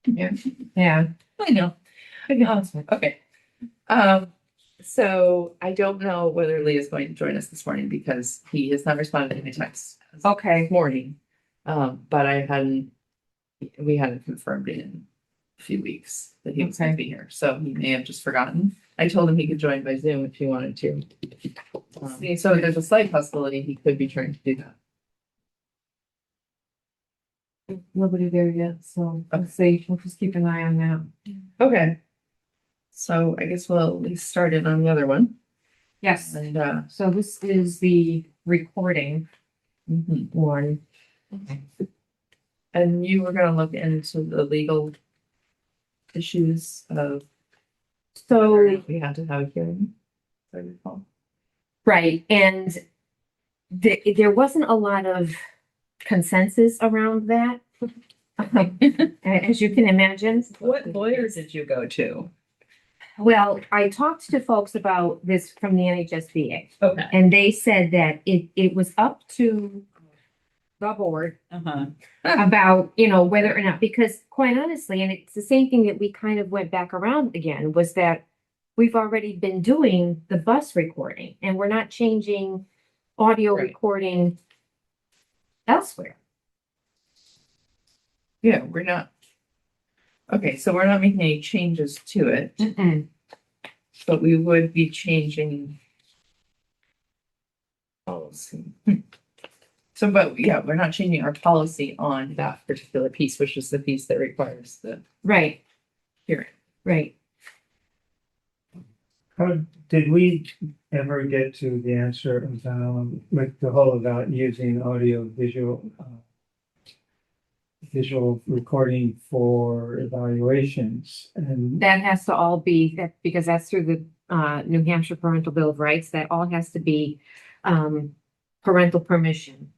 Yeah. I know. Yeah. Okay. So I don't know whether Lee is going to join us this morning because he has not responded to my text Okay. this morning. But we hadn't confirmed it in a few weeks that he was going to Okay. be here. So he may have just forgotten. I told him he could join by Zoom if he wanted to. So there's a slight possibility he could be trying to do that. Nobody there yet, so let's see. We'll just keep an eye on that. Okay. So I guess we'll at least start it on the other one. Yes. And So this is the recording one. and you were gonna look into the legal issues of So, if we had to have a hearing. If I recall. right, and there wasn't a lot of consensus around that. As you can imagine. What lawyer did you go to? Well, I talked to folks about this from the NHSBA, Okay. and they said that it was up to the board Uh-huh. about, whether or not, because quite honestly, and it's the same thing that we kind of went back around again, was that we've already been doing the bus recording and we're not changing audio Right. recording elsewhere. Yeah, we're not. Okay, so we're not making any changes to it, but we would be changing policy. So, but yeah, we're not changing our policy on that particular piece, which is the piece that requires the Right, hearing. right. How did we ever get to the answer with the whole about using visual recording for evaluations? And That has to all be, that because that's through the New Hampshire Parental Bill of Rights, that all has to be parental permission.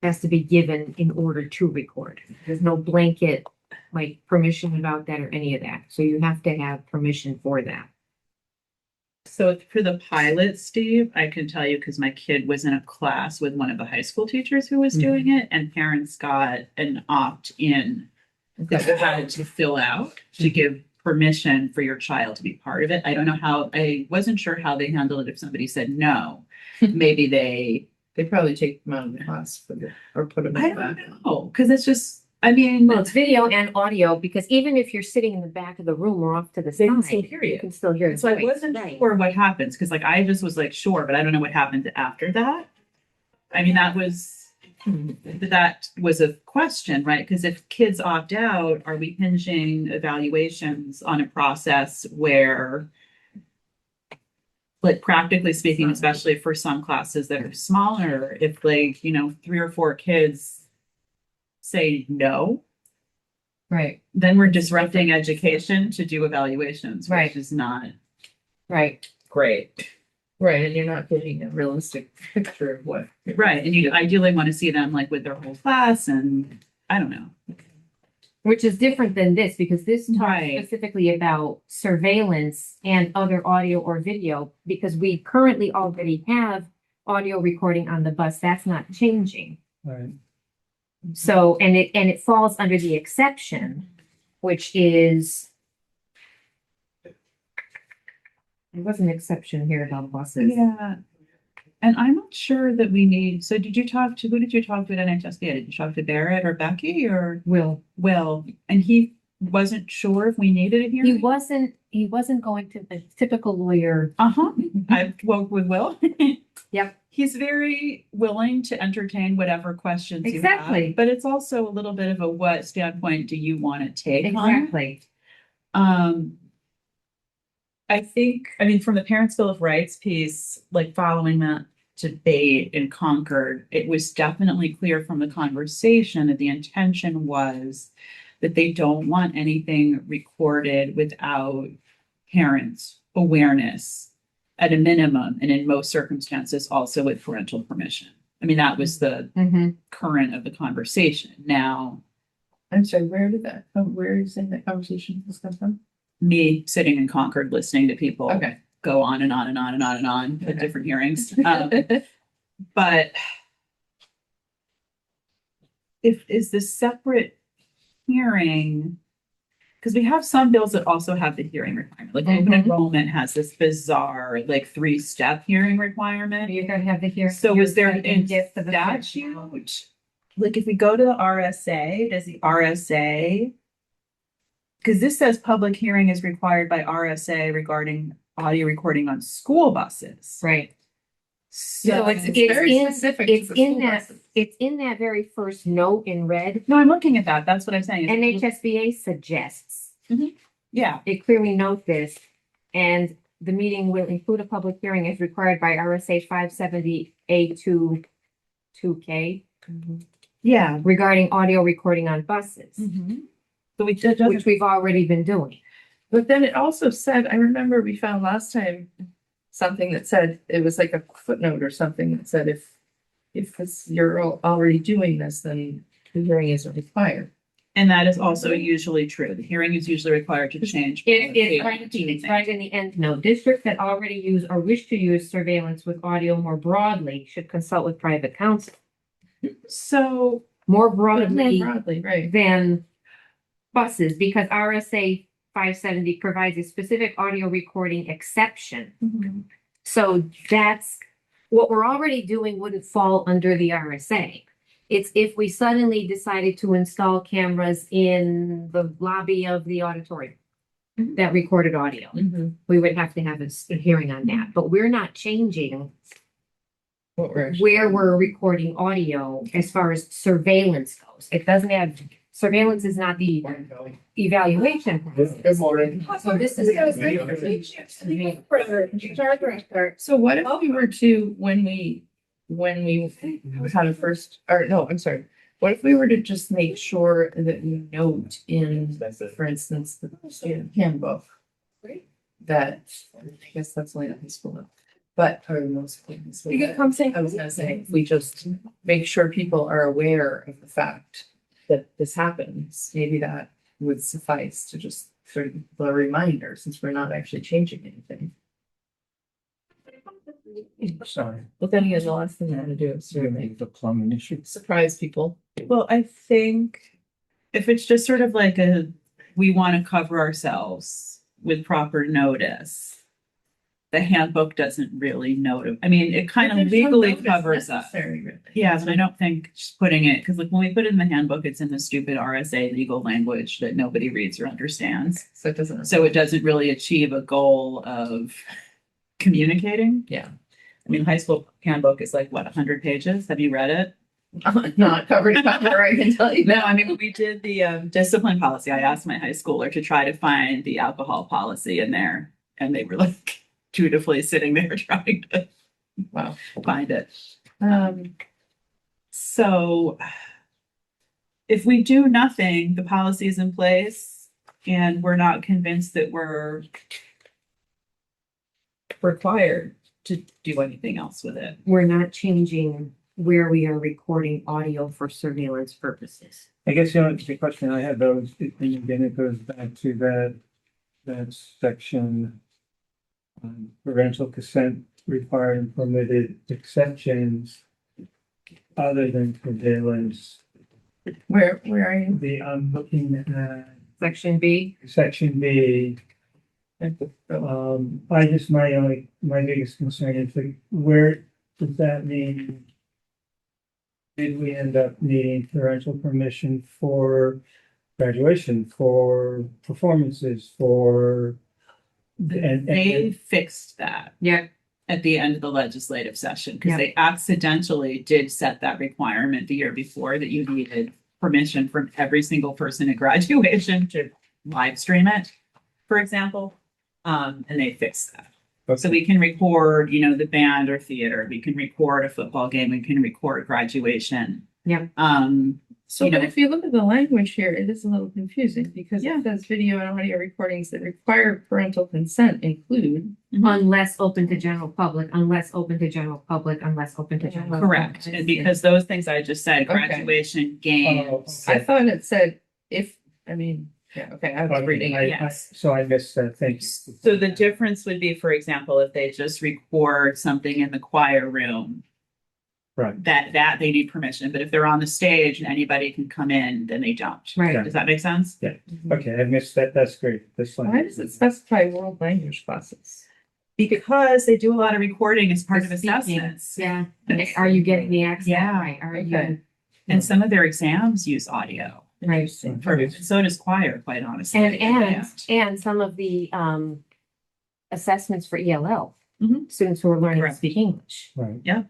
Has to be given in order to record. There's no blanket like permission about that or any of that. So you have to have permission for that. So for the pilot, Steve, I can tell you because my kid was in a class with one of the high school teachers who was doing it, and parents got an opt-in that you had to fill out to give permission for your child to be part of it. I don't know how, I wasn't sure how they handled it if somebody said no. Maybe They probably take them out of the class for or put them I in the don't back. know, because it's just, I mean, Well, it's video and audio because even if you're sitting in the back of the room or off to the They can side, still hear you. you can still hear the so I voice. wasn't Right. sure what happens because like I just was like sure, but I don't know what happened after that. I mean, that was a question, right? Because if kids opt out, are we hinging evaluations on a process where, like practically speaking, especially for some classes that are smaller, if like, 3 or 4 kids say no, Right, then we're disrupting education to do evaluations, which Right. is not right. great. Right, and you're not getting a realistic picture of what. Right. And you ideally want to see them like with their whole class and I don't know. Which is different than this because this talks Right. specifically about surveillance and other audio or video because we currently already have audio recording on the bus. That's not changing. right, So, and it falls under the exception, which is. There was an exception here about buses. Yeah. And I'm not sure that we need, so who did you talk to at NHSBA? Did you talk to Barrett or Becky or Will? And he wasn't sure if we needed a He hearing? wasn't going to the typical lawyer. Uh-huh. I've spoke with Will. Yep. He's very willing to entertain whatever questions you Exactly. have. But it's also a little bit of a what standpoint do you want to take on it? Exactly. I think, from the Parents' Bill of Rights piece, like following that debate in Concord, it was definitely clear from the conversation that the intention was that they don't want anything recorded without parents' awareness at a minimum, and in most circumstances also with parental permission. That was the current of the conversation. Now, I'm sorry, where is that conversation has come from? me sitting in Concord listening to people Okay. go on and on and on and on and on at different hearings. But is this separate? hearing, because we have some bills that also have the hearing requirement, like open Mhm. enrollment has this bizarre, like 3-step hearing requirement. You're gonna have the hearing. So is there you're in gonna get for the statute, like if we go to the RSA, does the RSA? Because this says public hearing is required by RSA regarding audio recording on school buses. Right. So it's very specific to It's the in school that, buses. it's in that very first note in red. no, I'm looking at that. That's what I'm saying. NHSBA suggests Yeah, it clearly note this, and the meeting will include a public hearing as required by RSA 570A2K yeah. regarding audio recording on buses, So we did, which we've already been doing. But then it also said, I remember we found last time something that said, it was like a footnote or something that said you're already doing this, then the hearing isn't required. and that is also usually true. The hearing is usually required to change. It's right in the end note. Districts that already use or wish to use surveillance with audio more broadly should consult with private counsel. So, More But more broadly broadly, right. than buses, because RSA 570 provides a specific audio recording exception. So that's what we're already doing wouldn't fall under the RSA. It's if we suddenly decided to install cameras in the lobby of the auditorium that recorded audio, we would have to have a hearing on that. But we're not changing What we're actually- where we're recording audio as far as surveillance goes. It doesn't have, surveillance is not the evaluation process. Good morning. So this is. So what if we were to, when we had a first, or no, I'm sorry. What if we were to just make sure that we note in, for instance, the handbook that, I guess that's only at high school level, but, or most of high school. You can come say. I was gonna say, if we just make sure people are aware of the fact that this happens, maybe that would suffice to just sort of a reminder, since we're not actually changing anything. Sorry. But then again, the last thing I want to do is sort of make The plumbing issue. surprise people. well, I think if it's just sort of like we want to cover ourselves with proper notice. The handbook doesn't really note, I mean, it kind of legally covers us. Yeah, but I don't think just putting it, because like when we put it in the handbook, it's in the stupid RSA legal language that nobody reads or understands. So it doesn't. So it doesn't really achieve a goal of communicating. Yeah. I mean, high school handbook is like, what, 100 pages? Have you read it? Not covered cover, I can tell you. No, I mean, when we did the discipline policy, I asked my high schooler to try to find the alcohol policy in there. And they were like dutifully sitting there trying to Wow. find it. So if we do nothing, the policy is in place and we're not convinced that we're required to do anything else with it. We're not changing where we are recording audio for surveillance purposes. I guess the question I had though is, and again, it goes back to that section. Parental consent required and permitted exceptions other than surveillance. Where are you? I'm looking at Section B, section B. I just, my biggest concern is like, where does that mean? Did we end up needing parental permission for graduation, for performances, for? They fixed that yeah, at the end of the legislative session because Yeah. they accidentally did set that requirement the year before that you needed permission from every single person at graduation to live stream it, for example. And they fixed that. So we can record, the band or theater. We can record a football game. We can record graduation. Yeah. So, You know- but if you look at the language here, it is a little confusing because Yeah. it says video and audio recordings that require parental consent include. unless open to general public, unless open to general public, unless open to general. Correct. And because those things I just said, Okay. graduation, games. I thought it said I was reading it. yes. So I missed that, thank you. So the difference would be, for example, if they just record something in the choir room Right. that they need permission. But if they're on the stage and anybody can come in, then they don't. Right. Does that make sense? Okay, I missed that. That's great. That's fine. Why does it specify world language classes? Because they do a lot of recording as part of The speaking. assessments. Yeah. Are you getting the accent Yeah. right? Are Okay. you? And some of their exams use audio. Right. Interesting. So does choir, quite honestly. And some of the assessments for ELL. Mhm. Students who are learning to Correct. speak English. Right. Yeah.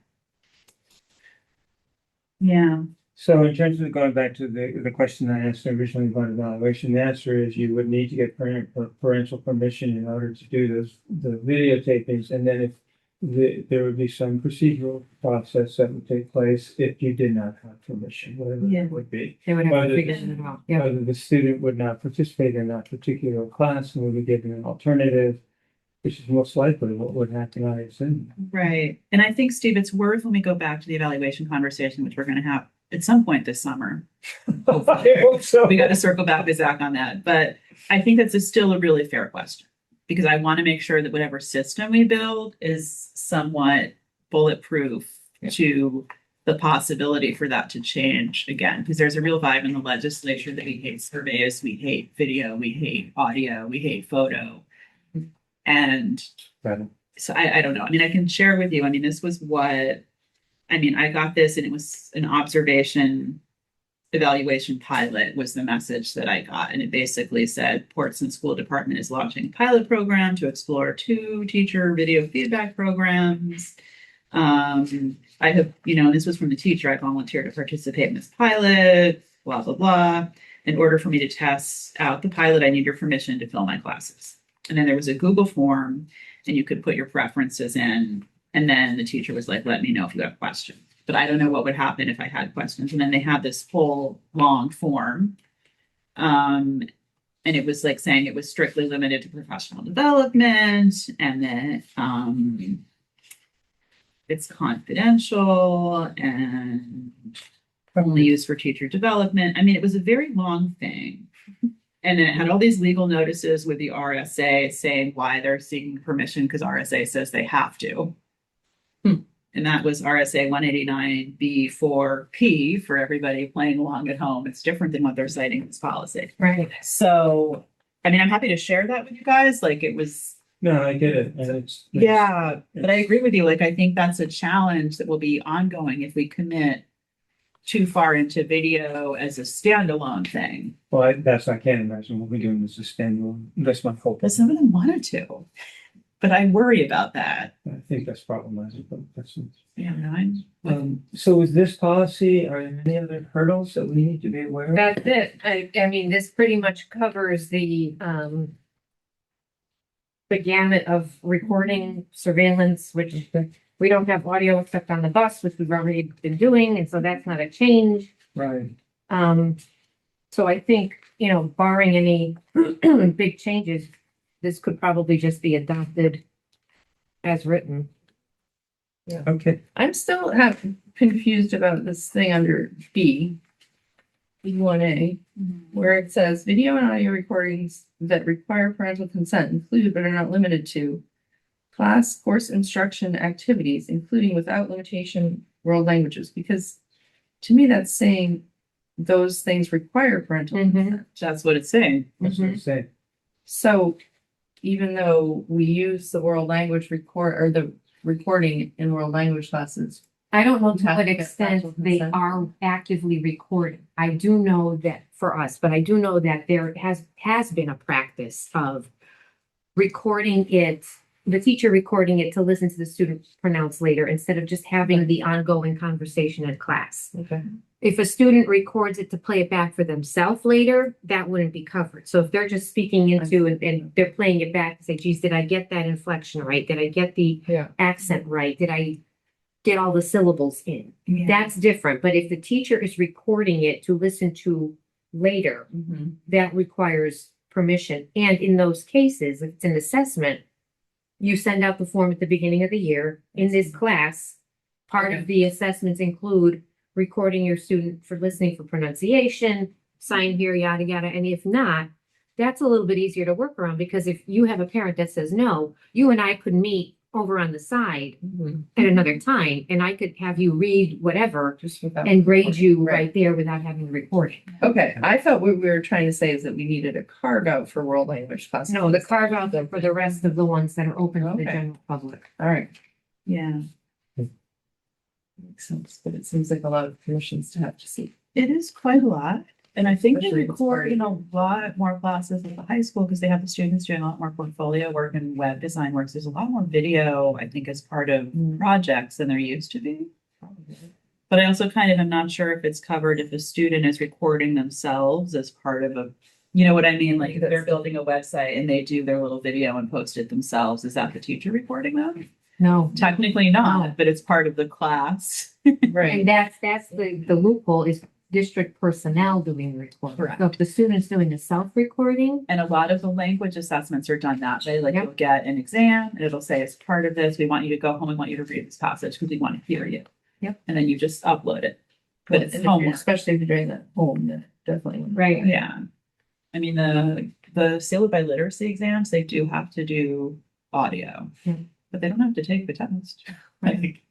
So in terms of going back to the question I asked originally about evaluation, the answer is you would need to get parental permission in order to do the videotapings. And then there would be some procedural process that would take place if you did not have permission, whatever Yeah. it would be. They would have to Whether- figure it out. Yeah. Whether the student would not participate in that particular class and would be given an alternative, which is most likely what would happen, I assume. Right. And I think, Steve, it's worth when we go back to the evaluation conversation, which we're going to have at some point this summer. I hope so. We got to circle back with Zach on that. But I think that's still a really fair question because I want to make sure that whatever system we build is somewhat bulletproof to the possibility for that to change again. Because there's a real vibe in the legislature that we hate surveys, we hate video, we hate audio, we hate photo. And Right. so I don't know. I mean, I can share with you. I mean, this was what, I mean, I got this and it was an observation evaluation pilot was the message that I got. And it basically said Portsmouth School Department is launching a pilot program to explore 2 teacher video feedback programs. I have, this was from the teacher. I volunteered to participate in this pilot, blah, blah, blah. In order for me to test out the pilot, I need your permission to film my classes. And then there was a Google form and you could put your preferences in. And then the teacher was like, let me know if you have questions. But I don't know what would happen if I had questions. And then they had this whole long form. And it was like saying it was strictly limited to professional development. And then it's confidential and only used for teacher development. I mean, it was a very long thing. And then it had all these legal notices with the RSA saying why they're seeking permission because RSA says they have to. And that was RSA 189B4P for everybody playing along at home. It's different than what they're citing in this policy. Right. So, I mean, I'm happy to share that with you guys. Like it was, No, I get it. And yeah, but I agree with you. Like, I think that's a challenge that will be ongoing if we commit too far into video as a standalone thing. Well, I can't imagine what we're doing as a standalone. That's my hope. But some of them wanted to, but I worry about that. I think that's problematic, but that's. Yeah, So with this policy, are there any other hurdles that we need to be aware of? That's it. I mean, this pretty much covers the gamut of recording, surveillance, which we don't have audio except on the bus, which we've already been doing, and so that's not a change. Right. So I think, barring any big changes, this could probably just be adopted as written. Okay. I'm still confused about this thing under B1A, where it says video and audio recordings that require parental consent include but are not limited to class course instruction activities, including without limitation world languages, because to me that's saying those things require parental Mhm. consent. that's what it's saying. That's what I'm saying. So even though we use the world language the recording in world language classes, I don't know to Have what to get extent parental they consent. are actively recording. I do know that for us, but I do know that there has been a practice of recording it, the teacher recording it to listen to the student pronounce later instead of just having the ongoing conversation in class. okay, If a student records it to play it back for themselves later, that wouldn't be covered. So if they're just speaking into and they're playing it back and say, geez, did I get that inflection right? Did I get the Yeah. accent right? Did I get all the syllables in? That's different. But if the teacher is recording it to listen to later, that requires permission. And in those cases, if it's an assessment, you send out the form at the beginning of the year. In this class, part of the assessments include recording your student for listening for pronunciation, sign here, yada, yada. And if not, that's a little bit easier to work around because if you have a parent that says no, you and I could meet over on the side Mhm. at another time, and I could have you read whatever Just without. and grade you Right. right there without having to record it. Okay, I thought what we were trying to say is that we needed a carve out for world language classes. No, the carve out for the rest of the ones that are open to the Okay. general public. All right, Yeah, makes sense, but it seems like a lot of permissions to have to see. it is quite a lot. And I think they Especially if it's record party. in a lot more classes at the high school because they have the students doing a lot more portfolio work and web design work. So there's a lot more video, I think, as part of Mm. projects than there used to be. But I also kind of am not sure if it's covered if a student is recording themselves as part of a, you know what I mean? Like if they're building a website and they do their little video and post it themselves, is that the teacher recording them? No. Technically No. not, but it's part of the class. Right, And that's the loophole is district personnel doing the recording. Correct. So if the student's doing the self-recording, And a lot of the language assessments are done that way. Like Yep. you'll get an exam and it'll say as part of this, we want you to go home and want you to read this passage because we want to hear you. Yep. And then you just upload it. But and it's if you're- homework. especially if you're doing that at home, then definitely. Right. Yeah. I mean, the Sailor by Literacy exams, they do have to do audio, Yeah. but they don't have to take the test. I think.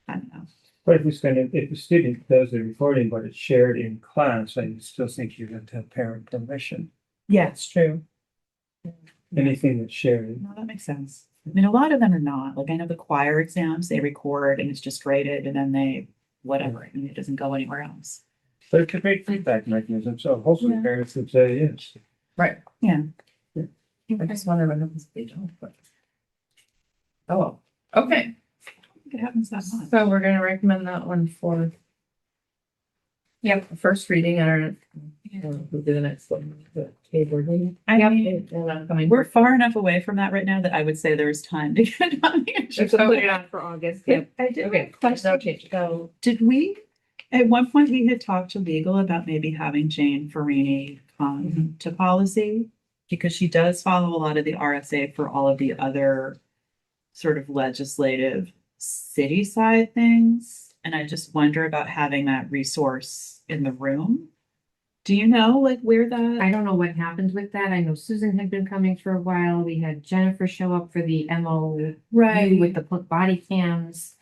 I don't know. But if the student does the recording, but it's shared in class, I still think you have to have parent permission. Yeah, That's true. Anything that's shared. no, that makes sense. I mean, a lot of them are not. Like I know the choir exams, they record and it's just graded and then they, whatever, and it doesn't go anywhere else. But it could make feedback mechanism, so hopefully Yeah. parents would say yes. Right. Yeah. I just wonder what happens if they don't, but. Oh, well. Okay, It happens that much. so we're gonna recommend that one for. Yep, first reading and our, we'll do the next one, the K board meeting. I mean, And upcoming. we're far enough away from that right now that I would say there's time to get it on the you agenda. can put it on for August. I did have a Okay, no question. change, go. Did we, at one point, we had talked to legal about maybe having Jane Farini come to policy? Because she does follow a lot of the RSA for all of the other sort of legislative city side things. And I just wonder about having that resource in the room. Do you know like where that? I don't know what happened with that. I know Susan had been coming for a while. We had Jennifer show up for the MO with the body cams.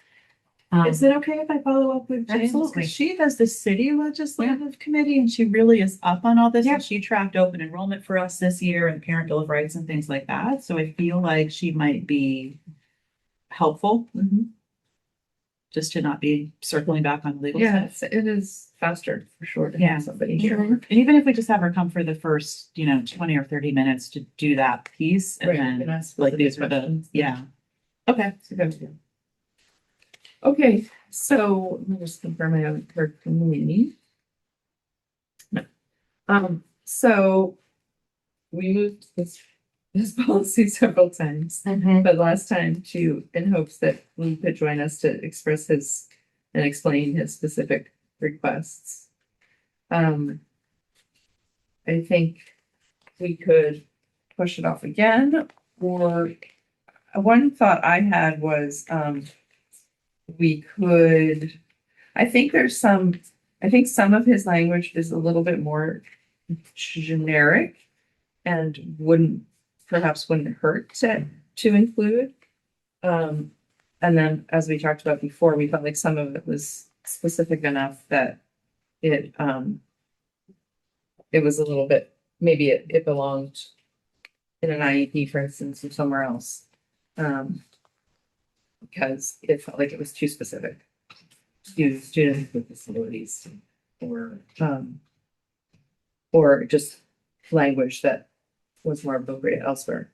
Is it okay if I follow up with James? Absolutely. Because she does the city legislative committee and she really is up on all this. Yeah. And she tracked open enrollment for us this year and parent bill of rights and things like that. So I feel like she might be helpful Mhm. just to not be circling back on legal Yeah, stuff. it is faster for sure to Yeah. have somebody Sure. here. And even if we just have her come for the first, 20 or 30 minutes to do that piece and Right, then and ask like specific these were the, questions. yeah. Okay. It's a good idea. Okay, so let me just confirm I haven't heard from Lee. No. So we moved this policy several times, Mhm. but last time in hopes that Lee could join us to express his and explain his specific requests. I think we could push it off again, or one thought I had was, we could, I think some of his language is a little bit more generic and perhaps wouldn't hurt to include. And then, as we talked about before, we felt like some of it was specific enough that it was a little bit, maybe it belonged in an IEP, for instance, or somewhere else. Because it felt like it was too specific to students with disabilities or just language that was more appropriate elsewhere.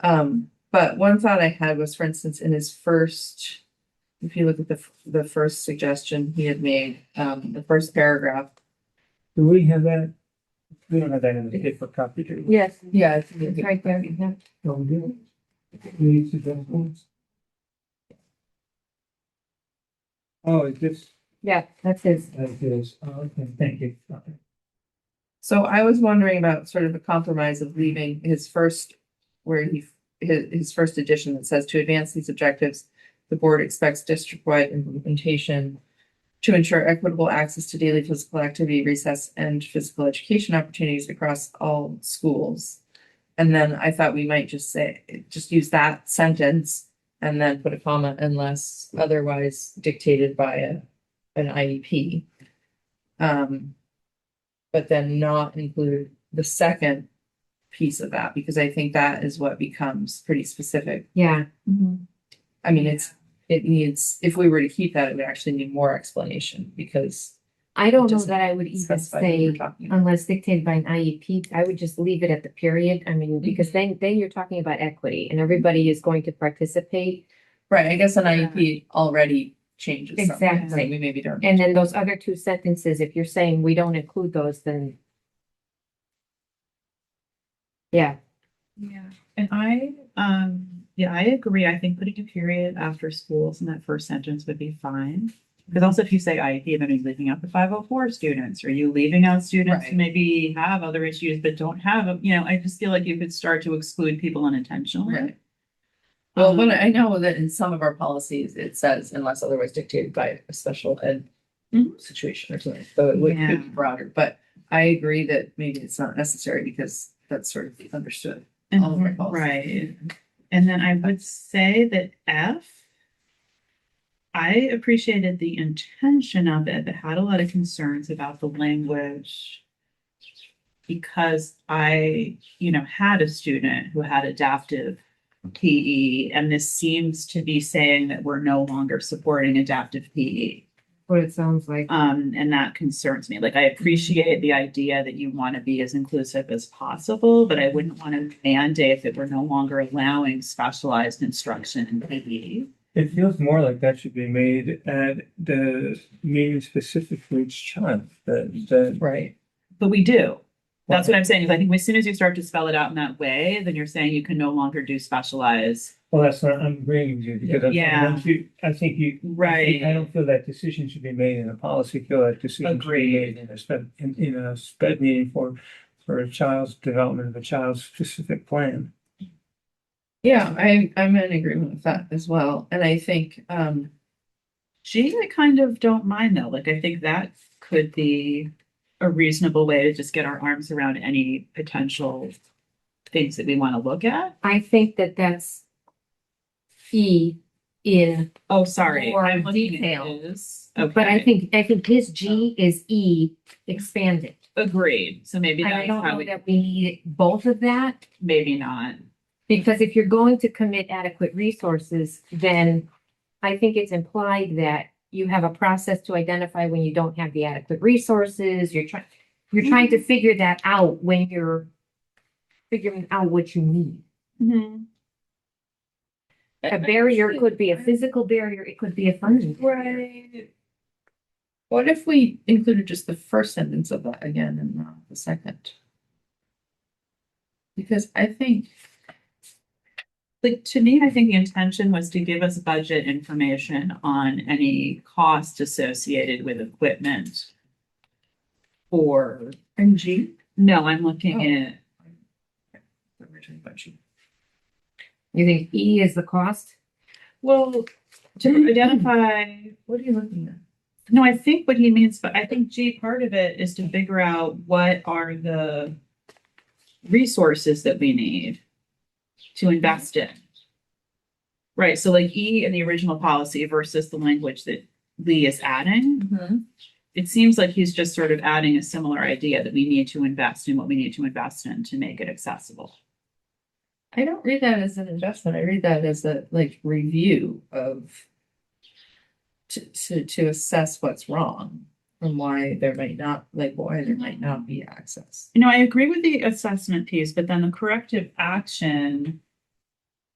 But one thought I had was, for instance, in his first, if you look at the first suggestion he had made, the first paragraph. Do we have that? We don't have that in the paper copy, do we? Yes, Yeah, it's right there. Yeah. No, we do. We need suggestions. Oh, it's this, Yeah, that's his. that is, okay, thank you. Okay. So I was wondering about sort of a compromise of leaving his first, his first edition that says to advance these objectives, the board expects district-wide implementation to ensure equitable access to daily physical activity, recess, and physical education opportunities across all schools. And then I thought we might just just use that sentence and then put a comma unless otherwise dictated by an IEP. But then not include the second piece of that, because I think that is what becomes pretty specific. Yeah, I mean, it needs, if we were to keep that, it would actually need more explanation because I don't know Doesn't that I would even specify what we're say talking about. unless dictated by an IEP, I would just leave it at the period. I mean, because then you're talking about equity and everybody is going to participate. Right, I guess an IEP already changes something. Exactly. So we maybe don't. And then those other two sentences, if you're saying we don't include those, then yeah, Yeah, and I agree. I think putting a period after schools in that first sentence would be fine. Because also if you say IEP, then are you leaving out the 504 students? Are you leaving out students who Right. maybe have other issues but don't have, I just feel like you could start to exclude people unintentionally. Right. Well, but Um, I know that in some of our policies, it says unless otherwise dictated by a special ed Mhm. situation or something, so it could Yeah. be broader, but I agree that maybe it's not necessary because that's sort of understood. And, all of our policies. right. And then I would say that I appreciated the intention of it, but had a lot of concerns about the language because I, had a student who had adaptive PE, and this seems to be saying that we're no longer supporting adaptive PE. what it sounds like. And that concerns me. Like, I appreciate the idea that you want to be as inclusive as possible, but I wouldn't want to mandate that we're no longer allowing specialized instruction in PE. It feels more like that should be made at the meeting specific for each child, that. Right. But we do. That's what I'm saying, is I think as soon as you start to spell it out in that way, then you're saying you can no longer do specialized. Well, that's not, I'm agreeing with you, because Yeah. I think Right. I don't feel that decision should be made in a policy, I feel that decision should be made in a sped meeting for a child's development of a child's specific plan. Yeah, I'm in agreement with that as well, and I think, G, I kind of don't mind though. Like, I think that could be a reasonable way to just get our arms around any potential things that we want to look at. I think that that's E in, Oh, sorry. More I'm looking at detail. his. but I Okay. think his G is E expanded. Agreed. So maybe And I that's don't how know we, that we need both of that. maybe not. Because if you're going to commit adequate resources, then I think it's implied that you have a process to identify when you don't have the adequate resources. You're trying to figure that out when you're figuring out what you need. A barrier could be a physical barrier, it could be a funding. barrier. right. What if we included just the first sentence of that again and not the second? Because I think, Like, to me, I think the intention was to give us budget information on any cost associated with equipment. Or, and G. no, I'm looking Oh. at, You think E is the cost? well, to identify, What are you looking at? no, I think what he means, but I think G, part of it is to figure out what are the resources that we need to invest in. Right, so like E in the original policy versus the language that Lee is adding. It seems like he's just sort of adding a similar idea that we need to invest in what we need to invest in to make it accessible. I don't read that as an investment. I read that as a review of to assess what's wrong and why there might not be access. I agree with the assessment piece, but then the corrective action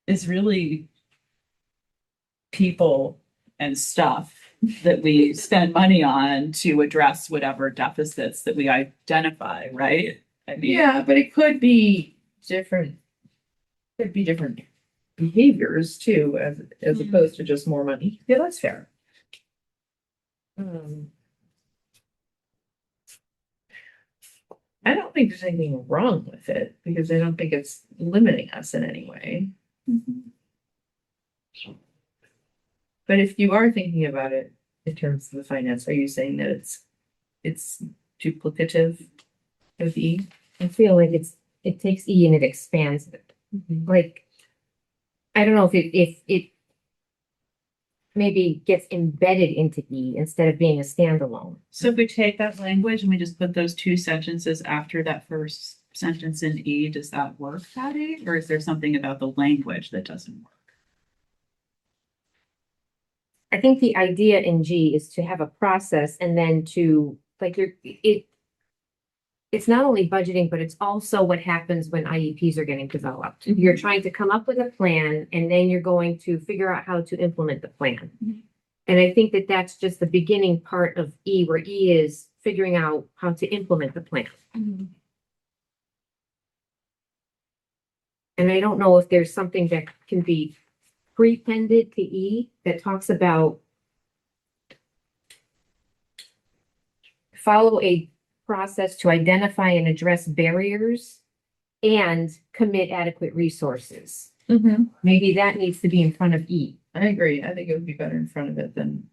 is really people and stuff that we spend money on to address whatever deficits that we identify, right? I mean, Yeah, but it could be different. Could be different behaviors too, as opposed to just more money. Yeah, that's fair. I don't think there's anything wrong with it because I don't think it's limiting us in any way. But if you are thinking about it in terms of the finance, are you saying that it's duplicative of E? I feel like it's it takes E and it expands it. Like, I don't know if it maybe gets embedded into E instead of being a standalone. So if we take that language and we just put those two sentences after that first sentence in E, does that work, Patty? Or is there something about the language that doesn't work? I think the idea in G is to have a process and then to, like, it's not only budgeting, but it's also what happens when IEPs are getting developed. You're trying to come up with a plan and then you're going to figure out how to implement the plan. Mhm. And I think that that's just the beginning part of E, where E is figuring out how to implement the plan. And I don't know if there's something that can be prepended to E that talks about follow a process to identify and address barriers and commit adequate resources. Maybe that needs to be in front of E. I agree. I think it would be better in front of it than.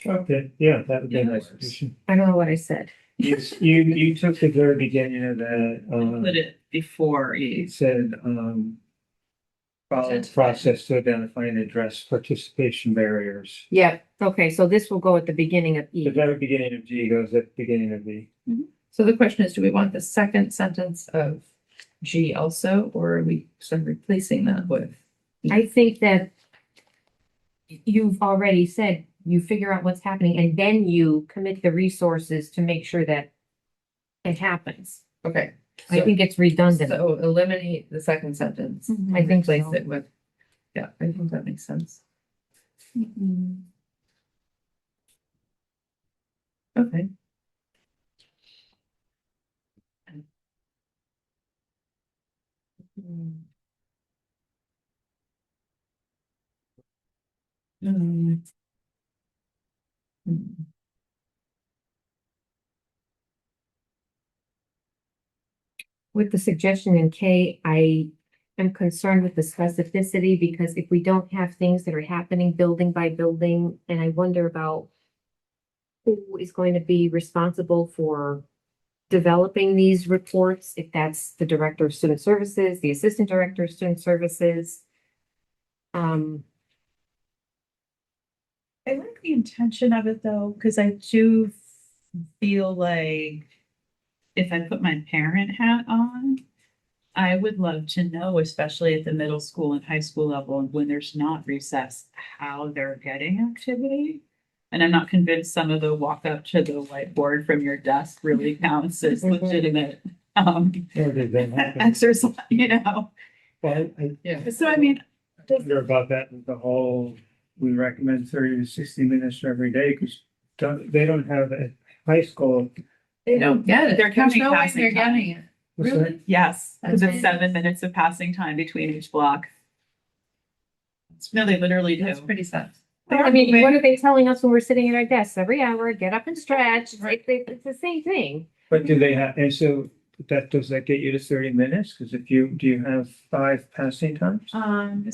Okay, yeah, that would be a Yeah, nice that works. addition. I don't know what I said. You took the very beginning of that, Put it before it E. said, follow the Identify. process to identify and address participation barriers. Yeah, okay, so this will go at the beginning of The E. very beginning of G goes at the beginning of V. So the question is, do we want the second sentence of G also, or are we sort of replacing that with? I think that you've already said you figure out what's happening and then you commit the resources to make sure that it happens. Okay. I think it's redundant. So eliminate the second sentence. I think Replace so. it with, yeah, I think that makes sense. Okay. Mm. Mm. With the suggestion in K, I am concerned with the specificity because if we don't have things that are happening building by building, and I wonder about who is going to be responsible for developing these reports, if that's the director of student services, the assistant director of student services. I like the intention of it though, because I do feel like if I put my parent hat on, I would love to know, especially at the middle school and high school level, and when there's not recess, how they're getting activity. And I'm not convinced some of the walk up to the whiteboard from your desk really counts as Mhm. legitimate Or did that happen? exercise, you know? Well, Yeah. So I mean, I wonder about that, the whole, we recommend 30 to 60 minutes every day, because they don't have a high school. They don't get it. They're There's counting no way passing they're time. getting it. What's Really? that? yes, because it's Okay. 7 minutes of passing time between each block. No, they literally do. That's pretty sad. I mean, what are they telling us when we're sitting at our desks every hour? Get up and stretch. It's the same thing. But do they have, and so does that get you to 30 minutes? Because do you have 5 passing times?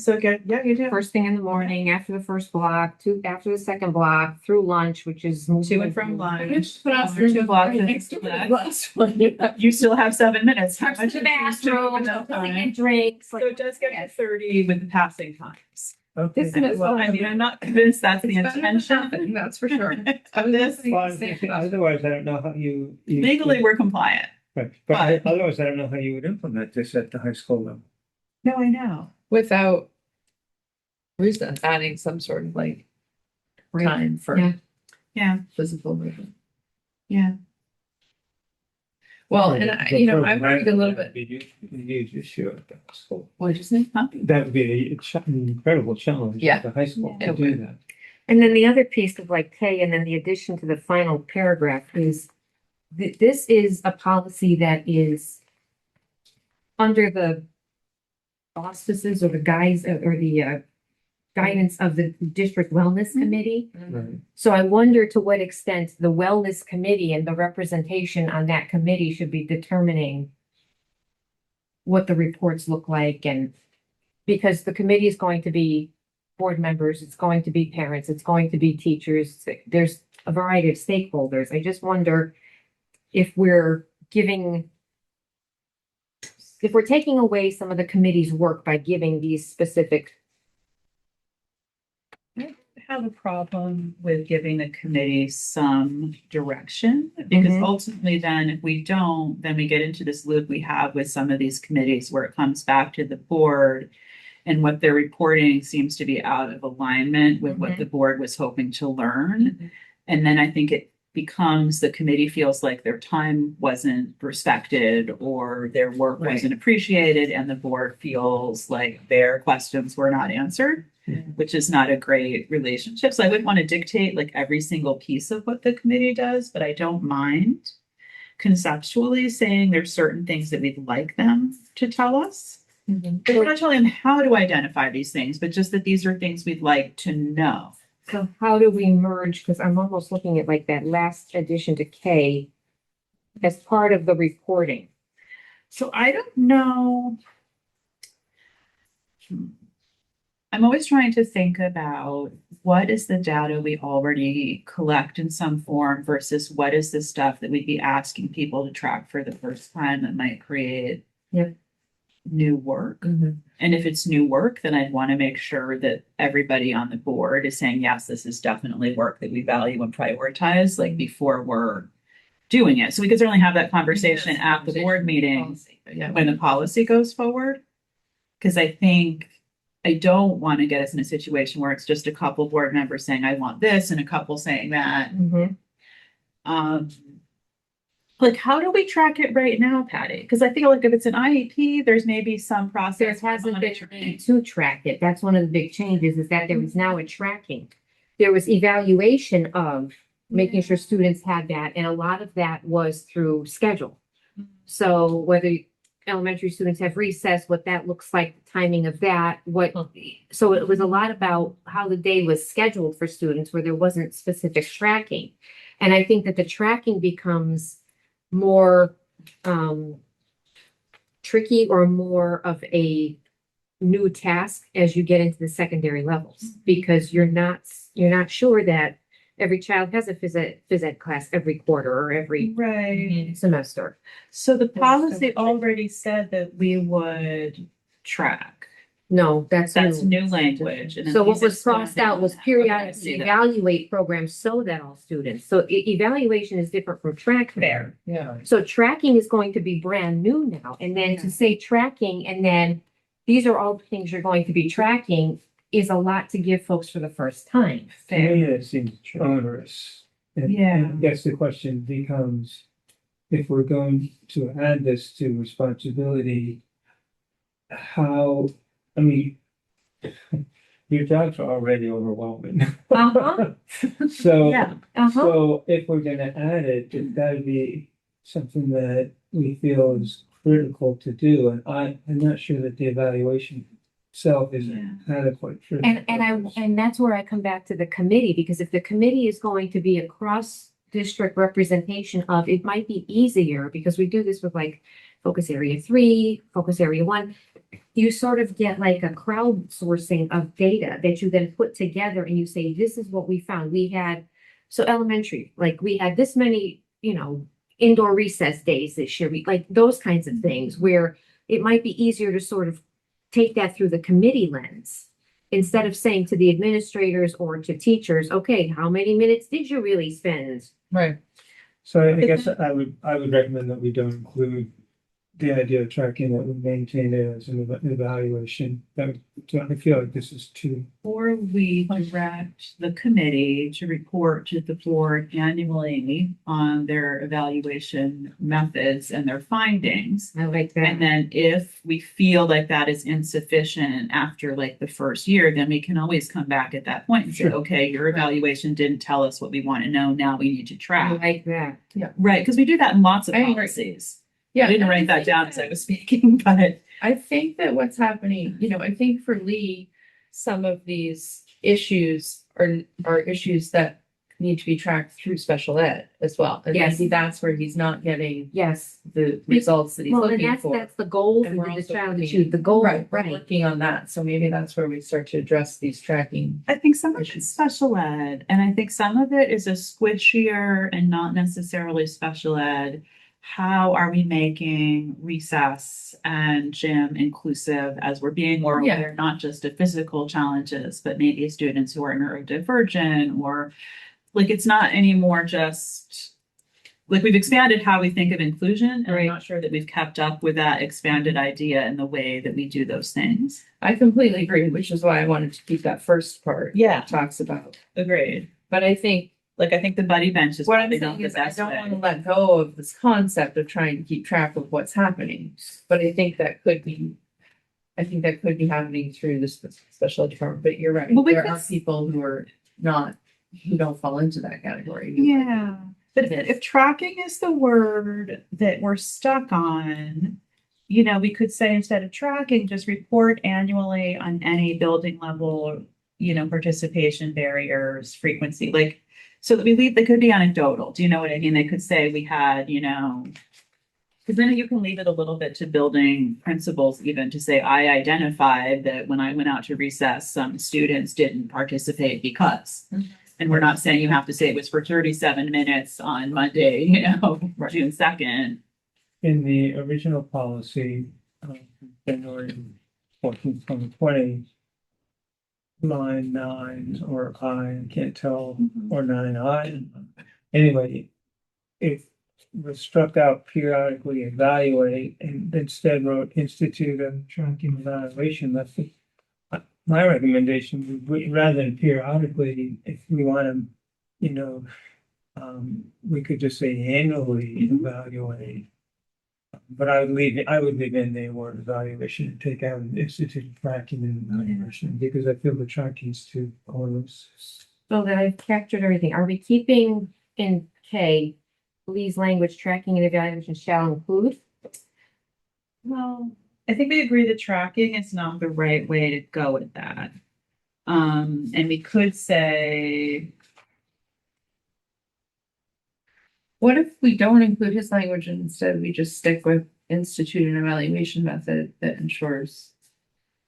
So again, yeah, you do. First thing in the morning, after the first block, after the second block, through lunch, which is. To and from lunch. Put us Or 2 blocks right into next to the that. last one. You still have 7 minutes. How Trips to much the is used to bathroom, with that something time? and drinks. So it does get to 30 with the passing times. Okay. This is- Well, I mean, I'm not convinced that's the It's better than intention nothing, that's for sure. of this. Well, otherwise, I don't know how you. Legally, we're compliant. Right, but otherwise, I don't know how you would implement this at the high school level. No, I know. Without recess, adding some sort of like time Yeah. for Yeah, physical movement. yeah. Well, and I, you know, I worried a little bit. You just show at the school. What'd you say? Huh? That would be an incredible challenge Yeah. at the high school Yeah. to do that. And then the other piece of like K and then the addition to the final paragraph is this is a policy that is under the auspices or the guise or the guidance of the district wellness committee. Right. So I wonder to what extent the wellness committee and the representation on that committee should be determining what the reports look like and because the committee is going to be board members, it's going to be parents, it's going to be teachers. There's a variety of stakeholders. I just wonder if we're giving if we're taking away some of the committee's work by giving these specific, Have a problem with giving the committee some direction, because Mhm. ultimately then if we don't, then we get into this loop we have with some of these committees where it comes back to the board and what they're reporting seems to be out of alignment with what Mhm. the board was hoping to learn. Mhm. And then I think it becomes the committee feels like their time wasn't respected or their work Right. wasn't appreciated, and the board feels like their questions were not answered, which is not a great relationship. So I wouldn't want to dictate like every single piece of what the committee does, but I don't mind conceptually saying there's certain things that we'd like them to tell us. But we're not telling them how to identify these things, but just that these are things we'd like to know. so how do we merge? Because I'm almost looking at like that last addition to K as part of the reporting. So I don't know. I'm always trying to think about what is the data we already collect in some form versus what is the stuff that we'd be asking people to track for the first time that might create Yep. new work. Mhm. And if it's new work, then I'd want to make sure that everybody on the board is saying, yes, this is definitely work that we value and prioritize, like before we're doing it. So we could certainly have that conversation at the board meeting Yeah. when the policy goes forward. Because I think I don't want to get us in a situation where it's just a couple board members saying, I want this, and a couple saying that. Mhm. Um, like, how do we track it right now, Patty? Because I feel like if it's an IEP, there's maybe some There process. for hasn't been monitoring. need to track it. That's one of the big changes is that there is now a tracking. There was evaluation of making sure students had that, and a lot of that was through schedule. So whether elementary students have recess, what that looks like, the timing of that, so it was a lot about how the day was scheduled for students where there wasn't specific tracking. And I think that the tracking becomes more tricky or more of a new task as you get into the secondary levels, because you're not sure that every child has a phys ed class every quarter or every Right. semester. So the so policy much. already said that we would track. No, That's new language. And So at what least was it's not crossed out was that. Okay, I periodically see that. evaluate programs so that all students, so evaluation is different from tracking. Fair. Yeah. So tracking is going to be brand new now, and then to say tracking, and then these are all the things you're going to be tracking is a lot to give folks for the first time. To me, Fair. it seems onerous. And Yeah. I guess the question becomes, if we're going to add this to responsibility, how, I mean, your jobs are already overwhelming. Uh-huh. So, Yeah. Uh-huh. so if we're gonna add it, it's gotta be something that we feel is critical to do, and I'm not sure that the evaluation itself is adequate for. And that's where I come back to the committee, because if the committee is going to be a cross-district representation of, it might be easier, because we do this with like focus area 3, focus area 1. You sort of get like a crowdsourcing of data that you then put together and you say, this is what we found. We had, so elementary, like we had this many, indoor recess days this year, like those kinds of things where it might be easier to sort of take that through the committee lens instead of saying to the administrators or to teachers, okay, how many minutes did you really spend? Right. So I guess I would recommend that we don't include the idea of tracking, that we maintain it as an evaluation. I feel like this is too. Or we direct the committee to report to the board annually on their evaluation methods and their findings. I like And that. then if we feel like that is insufficient after like the first year, then we can always come back at that point and say, Sure. okay, your evaluation didn't tell us what we want to know. Now we need to I track. like that. Right, because we do that in lots of I agree. policies. Yeah. I didn't write that down as I was speaking, but I think that what's happening, I think for Lee, some of these issues are issues that need to be tracked through special ed as well. And Yes. maybe that's where he's not getting Yes. the results that he's Well, and looking that's, for. that's the goal And for we're the also child to looking- achieve the goal, Right, we're right? working on that. So maybe that's where we start to address these tracking. I think some of it's special ed, and I think some of it is a squishier and not necessarily special ed. how are we making recess and gym inclusive as we're being more Yeah. aware, not just of physical challenges, but maybe students who are neurodivergent or like it's not anymore just like we've expanded how we think of inclusion, and I'm Right. not sure that we've kept up with that expanded idea in the way that we do those things. I completely agree, which is why I wanted to keep that first part. Yeah. that Talks about, Agreed. but I think Like I think the buddy bench is what I'm probably not saying the is I best don't want to way. let go of this concept of trying to keep track of what's happening. But I think that could be, happening through this special ed department, but you're right. Well, we There could are people who are not, who don't fall into that category. Yeah, but if, Yes. if tracking is the word that we're stuck on, you know, we could say instead of tracking, just report annually on any building level, you know, participation barriers, frequency, like, so that we leave, they could be anecdotal. Do you know what I mean? They could say we had, you know, because then you can leave it a little bit to building principles, even to say, I identified that when I went out to recess, some students didn't participate because. Mhm. And we're not saying you have to say it was for 37 minutes on Monday, you know, Right. June 2nd. In the original policy, January 14th, 2020, line 9 or I can't tell, or 9I. Anyway, it was struck out periodically evaluate and instead wrote institute a tracking evaluation. That's my recommendation, rather than periodically, if we want to, you know, we could just say annually Mhm. evaluate. But I would leave in the word evaluation and take out institute tracking and evaluation, because I feel the tracking is too onerous. So that I've captured everything. Are we keeping in K, Lee's language tracking and evaluation shall include? Well, I think we agree that tracking is not the right way to go with that. And we could say, What if we don't include his language and instead we just stick with institute an evaluation method that ensures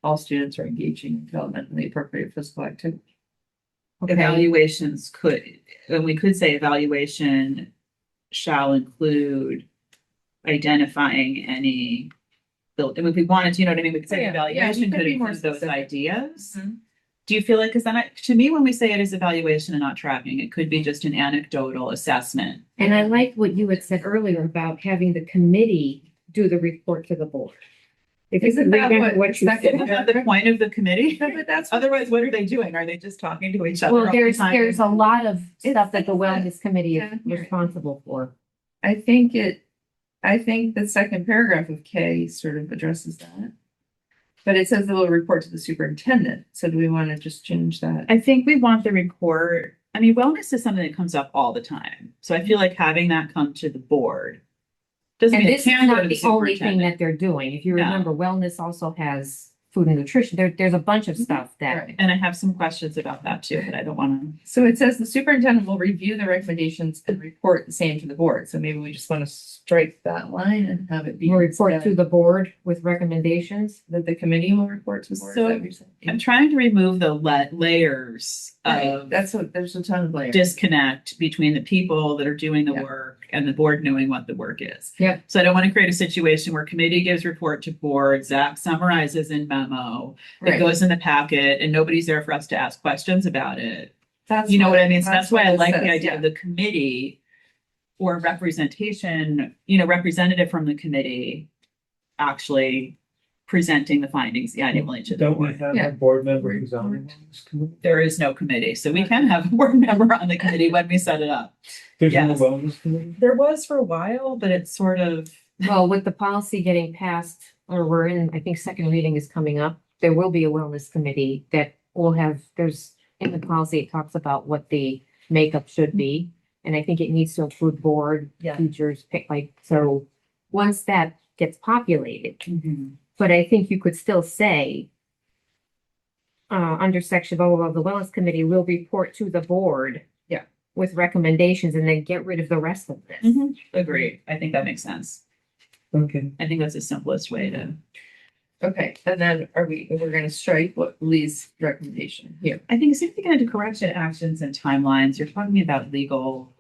all students are engaging in developmentally appropriate physical activity? Okay, evaluations could, and we could say evaluation shall include identifying any build, and if we wanted to, you know what I mean, we could say Yeah, yeah, we evaluation could could be more include those specific. ideas. Mhm. Do you feel like, because then to me, when we say it is evaluation and not tracking, it could be just an anecdotal assessment. and I like what you had said earlier about having the committee do the report to the board. If you Isn't could that remember what what you second- Isn't said. that the point of the committee? No, but that's what- Otherwise, what are they doing? Are they just talking to each other? Well, all the time? there's a lot of It's stuff that the like wellness committee is down here. responsible for. I think the second paragraph of K sort of addresses that. But it says they will report to the superintendent, so do we want to just change that? I think we want the report. I mean, wellness is something that comes up all the time. So I feel like having that come to the board doesn't And mean it this is can go not to the the only thing superintendent. that they're doing. If you No. remember, wellness also has food and nutrition. There's a bunch of stuff that, Right. And I have some questions about that too, but I don't want to. So it says the superintendent will review the recommendations and report the same to the board, so maybe we just want to strike that line and have it be. will report to instead the board with recommendations. That the committee will report to the board, is that what you're saying? I'm trying to remove the layers Right, of that's what, there's a ton of layers. disconnect between the people that are doing the Yeah. work and the board knowing what the work is. Yep. So I don't want to create a situation where committee gives report to board, Zach summarizes in memo, it Right. goes in the packet, and nobody's there for us to ask questions about it. That's You know what I mean? So that's why I what like it the says, idea yeah. of the committee or representation, you know, representative from the committee actually presenting the findings annually to the Don't we board. have Yeah. a board member who's on the wellness committee? There is no committee, so we can have a board member on the committee when we set it up. There's no Yes. wellness committee? There was for a while, but it's sort of, Well, with the policy getting passed, or we're in, I think second reading is coming up, there will be a wellness committee that will have, in the policy, it talks about what the makeup should be. And I think it needs to include board, Yeah. teachers, so once that gets populated, but I think you could still say under section of the wellness committee will report to the board. Yeah. With recommendations and then get rid of the rest of this. agreed. I think that makes sense. Okay. I think that's the simplest way to. Okay, and then we're gonna strike what Lee's recommendation here. I think same thing to correction actions and timelines. You're talking about legal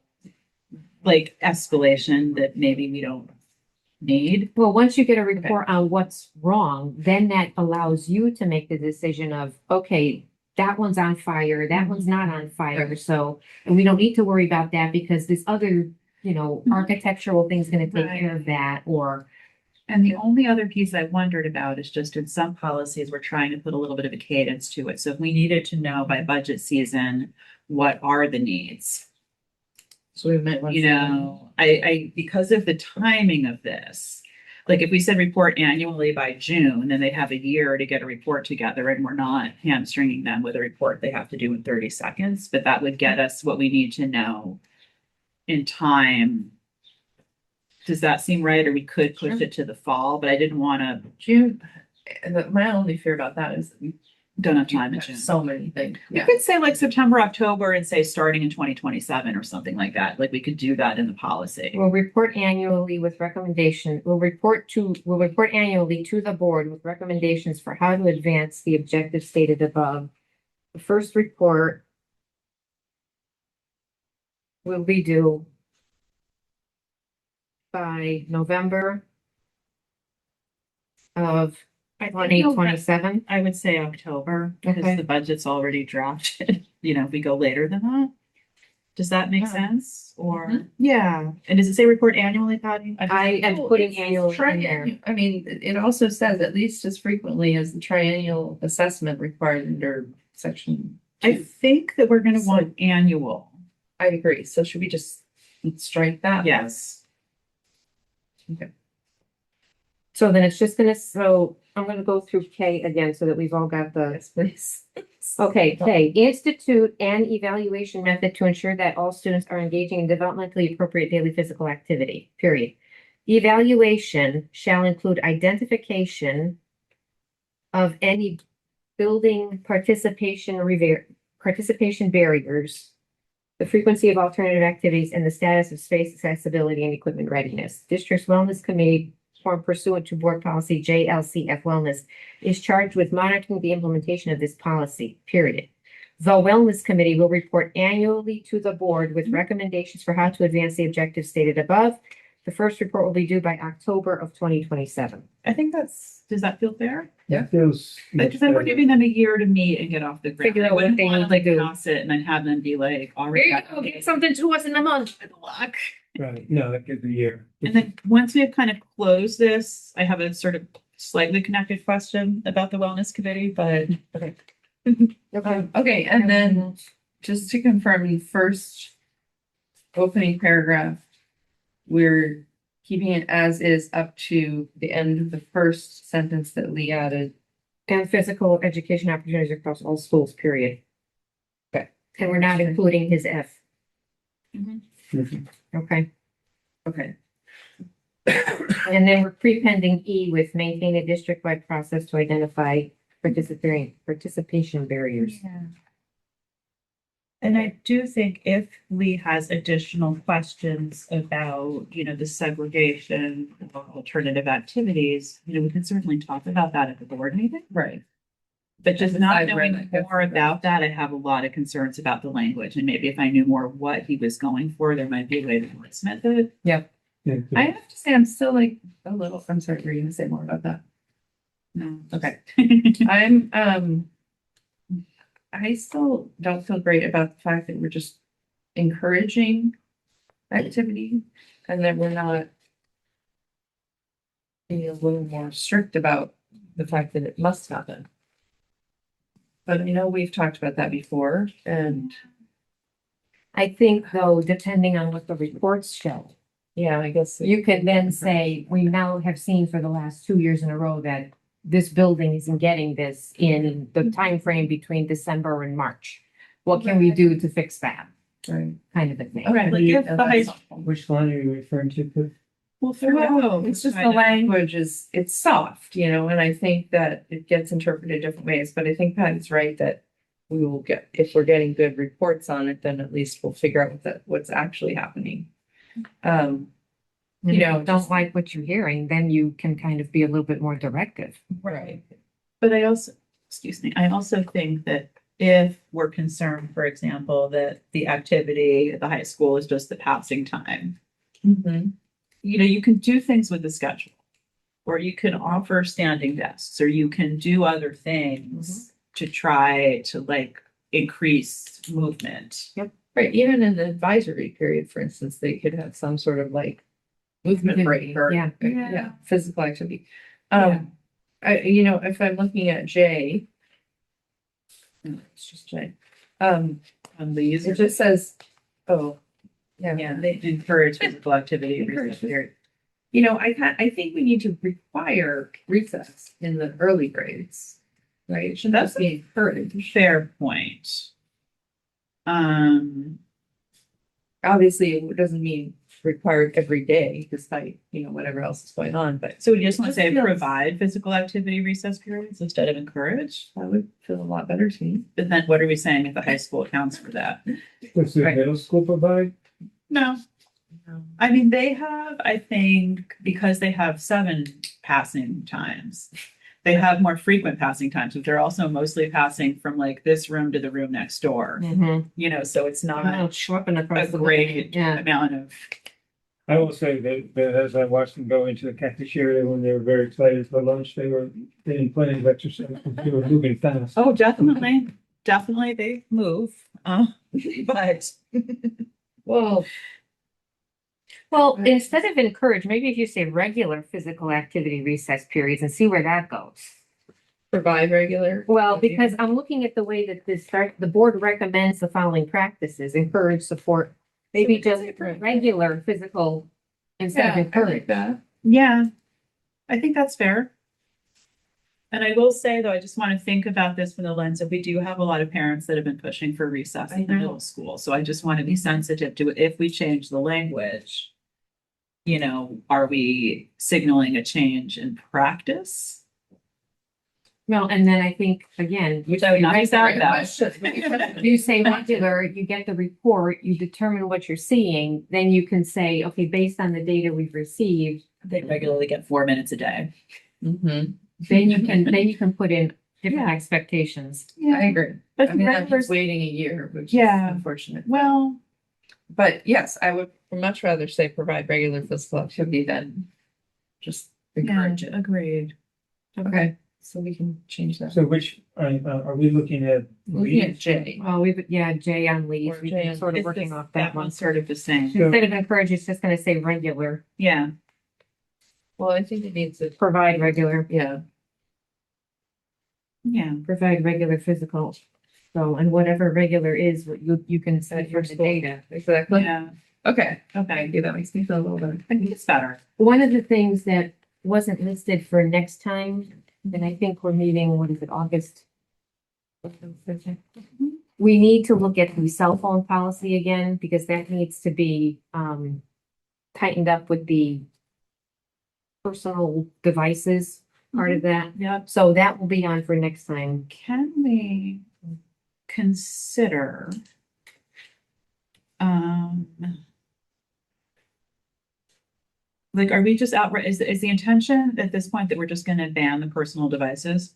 like escalation that maybe we don't need. Well, once you get a report on what's wrong, then that allows you to make the decision of, okay, that one's on fire, that one's not on fire, so, and we don't need to worry about that because this other, architectural thing's gonna take care of that, or, And the only other piece I wondered about is just in some policies, we're trying to put a little bit of a cadence to it. So if we needed to know by budget season, what are the needs? So we might want You know, I, because of the timing of this, like if we said report annually by June, then they'd have a year to get a report together and we're not hamstringing them with a report they have to do in 30 seconds, but that would get us what we need to know in time. Does that seem right? Or we could push it to the fall, but I didn't want to, June. My only fear about that is that we don't have time in June. so many things. We Yeah. could say like September, October and say starting in 2027 or something like that. Like we could do that in the policy. we'll report annually with recommendation, we'll report annually to the board with recommendations for how to advance the objectives stated above. The first report will be due by November of I twenty twenty-seven. I would say October because Okay. the budget's already drafted. If we go later than that. Does that make Yeah. sense? Or, Mhm. yeah. And does it say report annually, Patty? I am putting It's annually in there. triennial. I mean, it also says at least as frequently as the triennial assessment required under section I 2. think that we're gonna want annual. I agree. So should we just strike that? Yes. So then it's just gonna, so I'm gonna go through K again so that we've all got the. Yes, please. Okay, K, institute an evaluation method to ensure that all students are engaging in developmentally appropriate daily physical activity, period. The evaluation shall include identification of any building participation barriers, the frequency of alternative activities, and the status of space accessibility and equipment readiness. District's Wellness Committee, formed pursuant to Board Policy JLCF Wellness, is charged with monitoring the implementation of this policy, period. The Wellness Committee will report annually to the board with recommendations for how to advance the objectives stated above. The first report will be due by October of 2027. I think does that feel fair? Yeah. It feels. Because then we're giving them a year to meet and get off the ground. Figure out I what wouldn't they wanna, need to do. Pass it and then have them be like, already. Get something to us in a month. Good luck. Right, no, that gives a year. And then once we have kind of closed this, I have a sort of slightly connected question about the wellness committee, but okay. Okay. Okay, and then just to confirm, the first opening paragraph, we're keeping it as is up to the end of the first sentence that Lee added. And physical education opportunities across all schools, period. Okay. And we're not including his F, Mhm. okay? Okay. And then we're prepending E with maintain a district-wide process to identify participation barriers. And I do think if Lee has additional questions about, the segregation of alternative activities, we can certainly talk about that at the board meeting. Right. But just And not decide where knowing that goes more from there. about that, I have a lot of concerns about the language. And maybe if I knew more what he was going for, there might be a way to wordsmith it. Yeah, I have to say, I'm still like I'm sorry, were you gonna say more about that? No, okay. I still don't feel great about the fact that we're just encouraging activity and that we're not being a little more strict about the fact that it must happen. But I know we've talked about that before and I think though, depending on what the reports show, yeah, I guess. you can then say, we now have seen for the last 2 years in a row that this building isn't getting this in the time frame between December and March. What can we do to fix that? Right. Kind of a thing. Okay. Like if the high school. which line are you referring to? Pooh? Well, Well, it's just the language it's soft, and I think that it gets interpreted different ways, but I think Patty's right that we will get, if we're getting good reports on it, then at least we'll figure out what's actually happening. And if you don't like what you're hearing, then you can kind of be a little bit more directive. Right. But I also think that if we're concerned, for example, that the activity at the high school is just the passing time, Mhm. you know, you can do things with the schedule. Or you can offer standing desks, or you can do other things to try to like increase movement. Right, even in the advisory period, for instance, they could have some sort of like movement break or, Yeah. yeah, physical activity. Yeah. If I'm looking at J. No, it's just J. On these, It just says, oh, yeah. yeah, they encourage physical activity. Encourage period. I think we need to require recess in the early grades, right? It shouldn't That's just be encouraged. Fair point. Obviously, it doesn't mean required every day, despite, whatever else is going on, but So we just want to Just say feels- provide physical activity recess periods instead of encourage. that would feel a lot better to me. But then what are we saying if the high school accounts for that? Does the Right. middle school provide? No. I mean, they have, I think, because they have 7 passing times, they have more frequent passing times, but they're also mostly passing from like this room to the room next door. Mhm. You know, so it's not Schlepping a across the great Yeah. amount of. I will say that as I watched them go into the cafeteria when they were very excited for lunch, they were getting plenty of exercise. They were moving fast. Oh, definitely, definitely they move. But Well, Well, instead of encourage, maybe if you say regular physical activity recess periods and see where that goes. provide regular. Well, because I'm looking at the way that the board recommends the following practices, encourage, support, maybe So we just can say right. regular physical instead Yeah, of I like encourage. that. yeah, I think that's fair. And I will say though, I just want to think about this from the lens of we do have a lot of parents that have been pushing for recess I in the know. middle school. So I just want to be sensitive to if we change the language, you know, are we signaling a change in practice? Well, and then I think, again. Which I would not be sad Great about. question. If you say regular, you get the report, you determine what you're seeing, then you can say, okay, based on the data we've received, They regularly get 4 minutes a day. Mhm. then you can put in different Yeah. expectations. I agree. But I mean, I'm regulars- just waiting a year, which is Yeah. unfortunate. well, But yes, I would much rather say provide regular physical activity than just encourage it. agreed. Okay, so we can change that. So which, are we looking at? Looking at leads? J. Oh, Jay on leave, Or we've J been on- sort of It's working just- off that one. one's sort of the same. So- Instead of encourage, it's just gonna say regular, Yeah. Well, I think it needs to, provide regular, yeah. Yeah. provide regular physical. So, and whatever regular is, what you can see At for your the school. data. Exactly. Yeah. Okay, Okay. thank you. That makes me feel a little better. I think it's better. One of the things that wasn't listed for next time, and I think we're meeting, what is it, August? We need to look at the cell phone policy again, because that needs to be, tightened up with the personal devices part of that. Yep. So that will be on for next time. Can we consider like, are we just outright, is the intention at this point that we're just gonna ban the personal devices?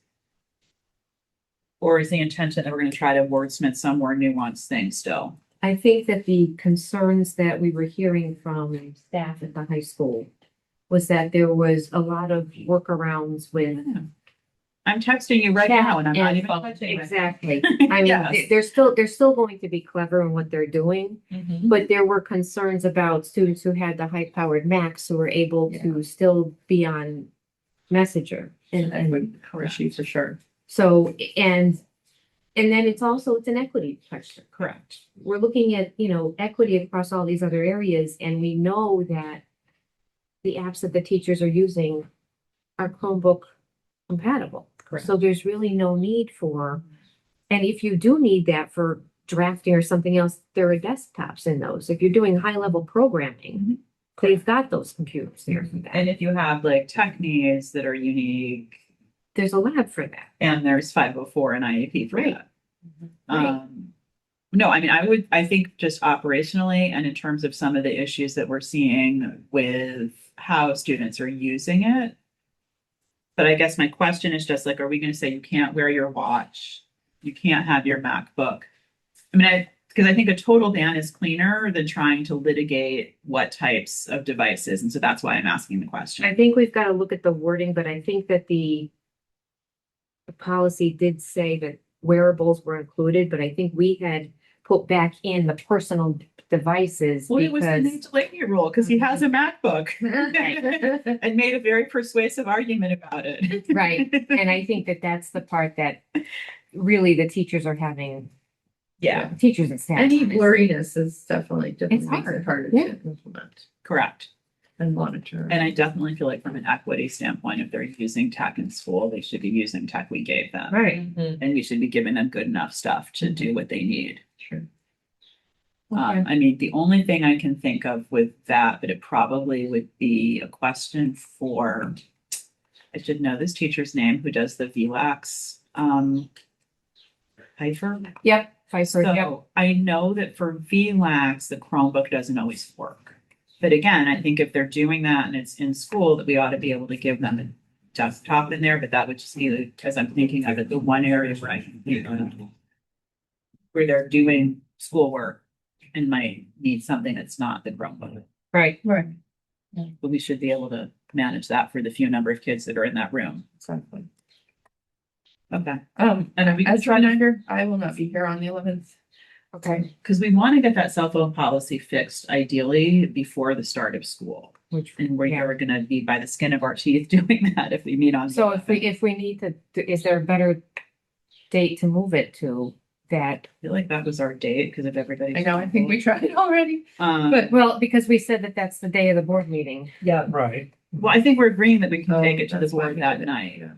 Or is the intention that we're gonna try to wordsmith some more nuanced things still? I think that the concerns that we were hearing from staff at the high school was that there was a lot of workarounds with. I'm texting you right Chat now and I'm not and even phone. touching my- Exactly. I mean, Yes. they're still going to be clever in what they're doing, but there were concerns about students who had the high-powered Macs who were able to still be on Messenger. I would encourage you for sure. So, and then it's an equity question. Correct. We're looking at, equity across all these other areas, and we know that the apps that the teachers are using are Chromebook compatible. Correct. So there's really no need for, and if you do need that for drafting or something else, there are desktops in those. If you're doing high-level programming, they've got those computers there for that. And if you have like tech needs that are unique, There's a lab for that. and there's 504 and IAP for Right. that. Right. No, I mean, I think just operationally and in terms of some of the issues that we're seeing with how students are using it. But I guess my question is just like, are we going to say you can't wear your watch You can't have your MacBook. I mean, because I think a total ban is cleaner than trying to litigate what types of devices. And so that's why I'm asking the question. I think we've got to look at the wording, but I think that the policy did say that wearables were included, but I think we had put back in the personal devices Well, it was the Nate because. Delaney rule because he has a MacBook Right. and made a very persuasive argument about it. Right, and I think that that's the part that really the teachers are having, Yeah, teachers and staff. Any honestly. blurriness is definitely makes hard. it harder Yeah. to implement correct. and monitor. And I definitely feel like from an equity standpoint, if they're using tech in school, they should be using tech we gave them. Right. Mhm. And we should be giving them good enough stuff to do what they need. Sure. I mean, the only thing I can think of with that, but it probably would be a question for, I should know this teacher's name who does the VLAX, Pfeiffer. Yep, Pfizer, yep. So I know that for VLAX, the Chromebook doesn't always work. But again, I think if they're doing that and it's in school, that we ought to be able to give them a desktop in there, but that would just be because I'm thinking of it, the one area where I can think of where they're doing schoolwork and might need something that's not the Chromebook. Right. Right. But we should be able to manage that for the few number of kids that are in that room. Exactly. Okay. And And we can as a try to, reminder, I will not be here on the 11th. Okay. because we want to get that cell phone policy fixed ideally before the start of school. Which, And we Yeah. are gonna be by the skin of our teeth doing that if we meet on. the so if 11th. we need is there a better date to move it to that? I feel like that was our date because of everybody. I know, I think we tried it already, But, but Well, because we said that that's the day of the board meeting. yeah. Right. well, I think we're agreeing that we can Oh, take it to the that's why board we that did it. night. Yeah.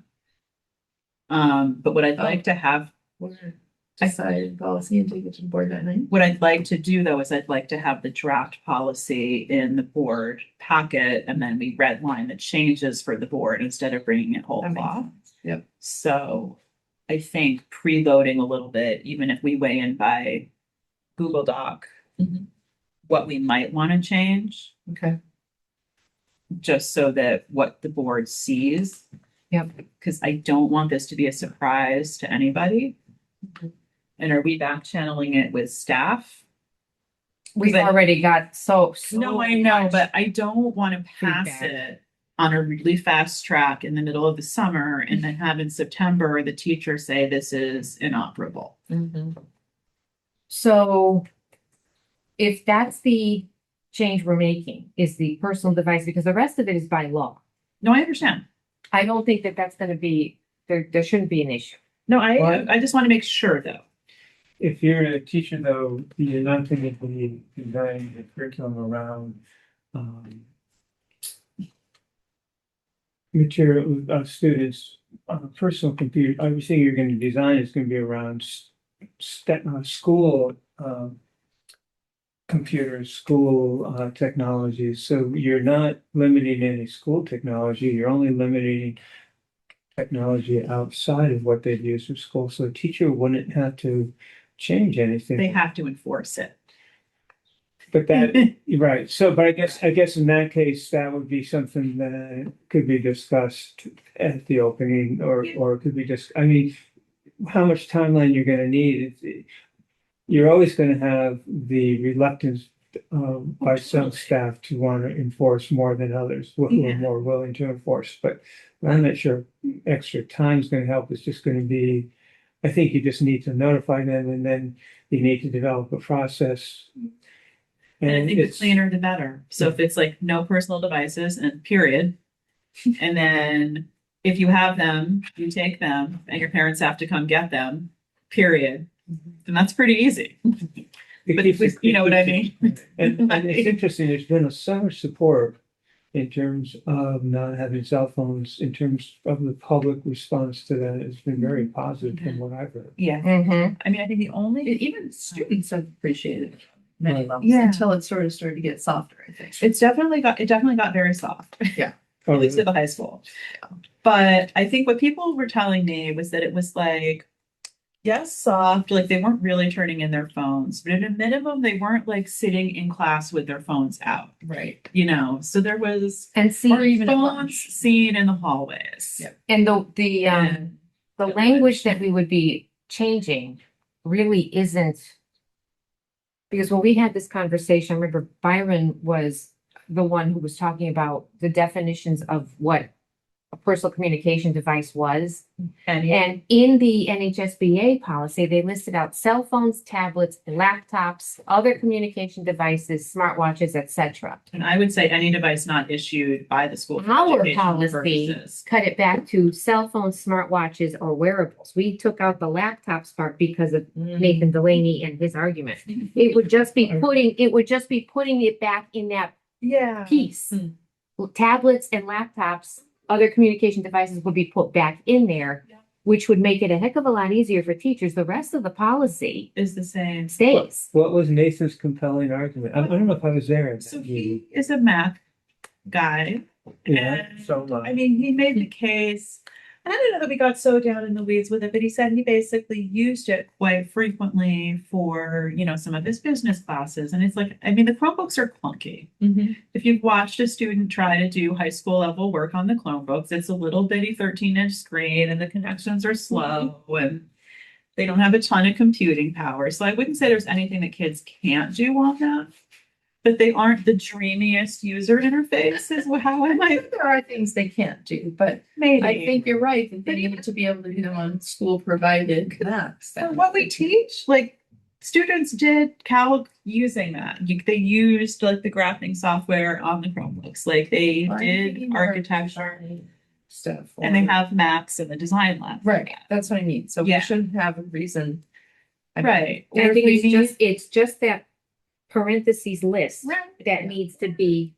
But what I'd Oh. like to have, We're decided policy and take it to the board that night. what I'd like to do though is I'd like to have the draft policy in the board packet and then we redline the changes for the board instead of bringing it whole That makes cloth. sense. Yep. So I think preloading a little bit, even if we weigh in by Google Doc, Mhm. what we might want to change, Okay. just so that what the board sees. Yep. Because I don't want this to be a surprise to anybody. Mhm. And are we back channeling it with staff? We've I- already got so. No, I know, much. but I don't want to pass feedback. it on a really fast track in the middle of the summer and then have in September the teacher say this is inoperable. Mhm. So if that's the change we're making, is the personal device, because the rest of it is by law. No, I understand. I don't think that that's gonna be, there shouldn't be an issue. No, Well, I just want to make sure though. If you're a teacher though, you're not going to be designing the curriculum around, material of students on a personal computer. Everything you're going to design is going to be around school, computers, school, technologies. So you're not limiting any school technology. You're only limiting technology outside of what they'd use for school. So a teacher wouldn't have to change anything. They have to enforce it. But that, right, so, but I guess in that case, that would be something that could be discussed at the opening, or it could be just, I mean, how much timeline you're gonna need, you're always gonna have the reluctance by some staff to want to enforce more than others, who are Yeah. more willing to enforce, but I'm not sure extra time's gonna help, it's just gonna be, I think you just need to notify them, and then you need to develop a process. And I think the it's- cleaner the better. So if it's like no personal devices and period. And then if you have them, you take them and your parents have to come get them, period. Then that's pretty easy. It But keeps it- you know what I mean? And it's interesting, there's been so much support in terms of not having cell phones, in terms of the public response to that, it's been very positive from what I've heard. Yeah. Mm-hmm. I mean, I think the only, Even students have appreciated it many Right. levels Yeah. until it sort of started to get softer, I think. it definitely got very soft. Oh, At least really? at the high school. But I think what people were telling me was that it was like, yes, soft, like they weren't really turning in their phones, but at a minimum, they weren't like sitting in class with their phones out, Right. you know? So there was And see, Or even at phones lunch. seen in the hallways. Yep. and the And language that we would be changing really isn't. Because when we had this conversation, I remember Byron was the one who was talking about the definitions of what a personal communication device was. And in the NHSBA policy, they listed out cell phones, tablets, laptops, other communication devices, smartwatches, etc. And I would say any device not issued by the school. for Our educational policy purposes. cut it back to cell phones, smartwatches, or wearables. We took out the laptops part because of Nathan Delaney and his argument. It would just be putting it back in that Yeah. piece. Tablets and laptops, other communication devices would be put back in there, which would make it a heck of a lot easier for teachers. The rest of the policy Is the same. stays. What was Nathan's compelling argument? I don't know if I was there. in So that meeting. he is a math guy. Yeah, and, so I mean, he made the case. I don't know that we got so down in the weeds with it, but he said he basically used it quite frequently for, some of his business classes. And it's like, I mean, the Chromebooks are clunky. If you've watched a student try to do high school level work on the Chromebooks, it's a little bitty 13-inch screen and the connections are slow and they don't have a ton of computing power. So I wouldn't say there's anything that kids can't do on that. But they aren't the dreamiest user interface is how I might There are things they can't do, but maybe. I think you're right, that they need to be able to do them on school provided Macs. For what we teach, like students did calc using that. They used like the graphing software on the Chromebooks. Like they did architecture Stuff. and they have maps in the design lab. for Right, that. that's what I mean. So we Yeah. shouldn't have a reason. I mean, Right. I Or think if we it's just that parentheses list need- that needs to be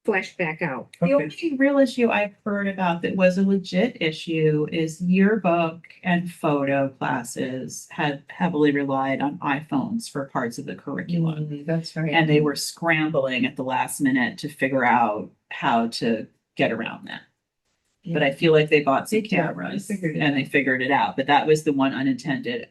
fleshed back out. The Okay. only real issue I've heard about that was a legit issue is yearbook and photo classes had heavily relied on iPhones for parts of the curriculum. That's right. And they were scrambling at the last minute to figure out how to get around that. But I feel like they bought some They did. They cameras figured it and they figured it out. But that was the one unintended.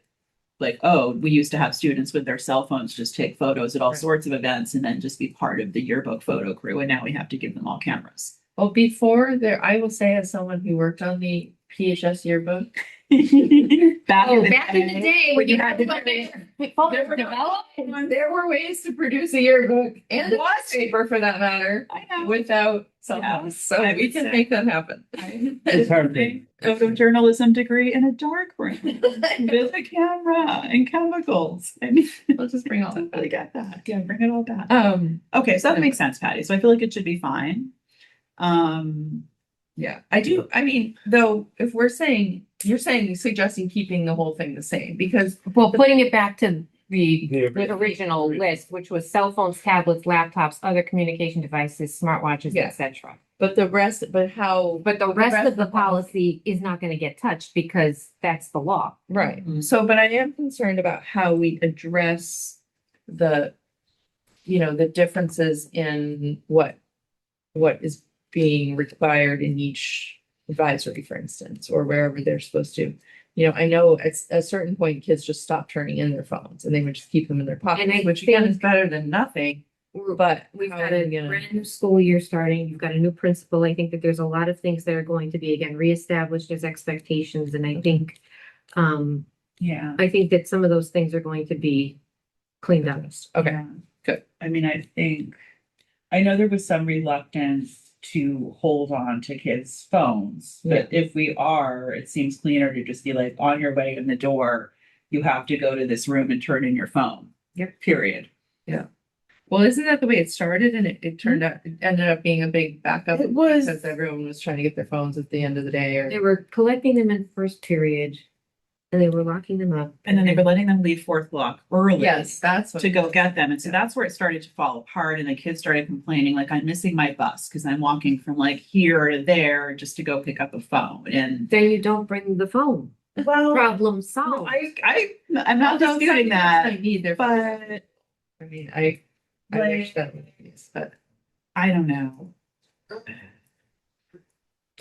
Like, oh, we used to have students with their cell phones just take photos at all Right. sorts of events and then just be part of the yearbook photo crew. And now we have to give them all cameras. Well, before there, I will say as someone who worked on the PHS yearbook, Back Oh, back in the day when you had to there were there were ways to produce a yearbook and a newspaper for that matter I know. without cell Yeah, phones. So I we would can say. make that happen. It's hard to. Photojournalism degree in a dark room with a camera and chemicals. I mean, Let's just bring all that I back. get that. Yeah, bring it all back. Um, Okay, so that makes sense, Patty. So I feel like it should be fine. yeah, I do. I mean, though, if we're saying, you're suggesting keeping the whole thing the same because Well, putting it back to the The original list, which was cell phones, tablets, laptops, other communication devices, smartwatches, Yeah. etc. but the rest, but how, But the rest of the policy is not going to get touched because that's the law. right. Mhm. So, but I am concerned about how we address the, the differences in what is being required in each advisory, for instance, or wherever they're supposed to. I know at a certain point, kids just stop turning in their phones and they would just keep them in their And I pockets, which again is think- better than nothing, but We've how got are a we gonna- brand new school year starting. You've got a new principal. I think that there's a lot of things that are going to be again reestablished as expectations. And I think Yeah. that some of those things are going to be cleaned up. Okay, Yeah. good. I mean, I know there was some reluctance to hold on to kids' phones, but if we are, it seems cleaner to just be like, on your way in the door, you have to go to this room and turn in your phone. Yep. Period. Well, isn't that the way it started? And it turned out, it ended up being a big backup. It was- Because everyone was trying to get their phones at the end of the day They or. were collecting them in first period and they were locking them up. And then they were letting them leave fourth block early. Yes, that's what. To go get them. And so that's where it started to fall apart. And the kids started complaining, like, I'm missing my bus because I'm walking from like here to there just to go pick up a phone. And Then you don't bring the phone. well, Problem no, solved. I'm not Although disputing some that, kids might need their. but I mean, I wish like, that would be, but. I don't know.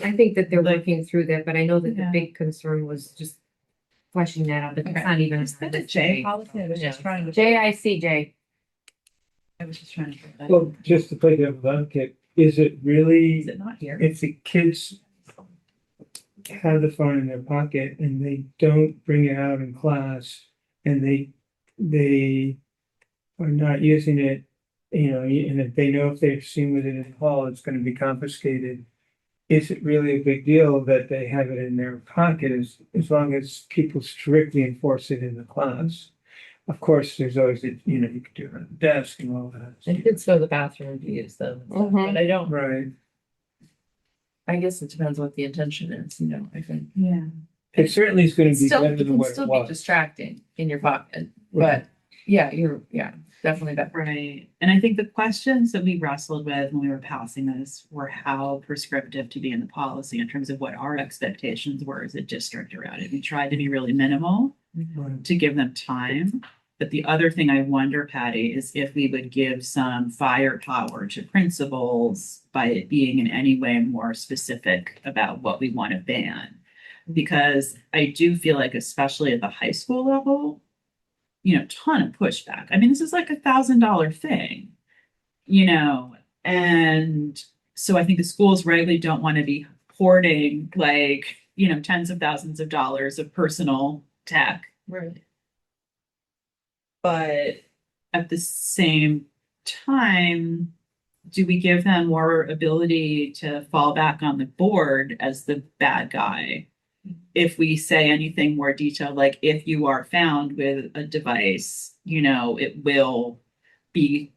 I think that they're Like- working through that, but I know that the Yeah. big concern was just fleshing that out, but it's Okay. not even. Is that a J policy? I was just Yeah. trying to. JICJ. I was just trying to. Get that. Well, just to play devil's advocate, is it really, Is it not here? if the kids have the phone in their pocket and they don't bring it out in class and they are not using it, and if they know if they're seen with it in the hall, it's gonna be confiscated. Is it really a big deal that they have it in their pocket as long as people strictly enforce it in the class? Of course, there's always, you could do it on the desk and all And that. kids go to the bathroom to use them, and stuff, Mhm. but I don't, Right. I guess it depends what the intention is, I think. Yeah. It certainly is gonna be Still, better it than can what it still be was. distracting in your pocket, Right. but yeah, definitely better. Right. And I think the questions that we wrestled with when we were passing this were how prescriptive to be in the policy in terms of what our expectations were as a district around it. We tried to be really minimal Right. to give them time. But the other thing I wonder, Patty, is if we would give some firepower to principals by it being in any way more specific about what we want to ban. Because I do feel like, especially at the high school level, ton of pushback. I mean, this is like $1,000 thing, and so I think the schools rightly don't want to be hoarding like, tens of thousands of dollars of personal tech. Right. But at the same time, do we give them more ability to fall back on the board as the bad guy? If we say anything more detailed, like if you are found with a device, it will be,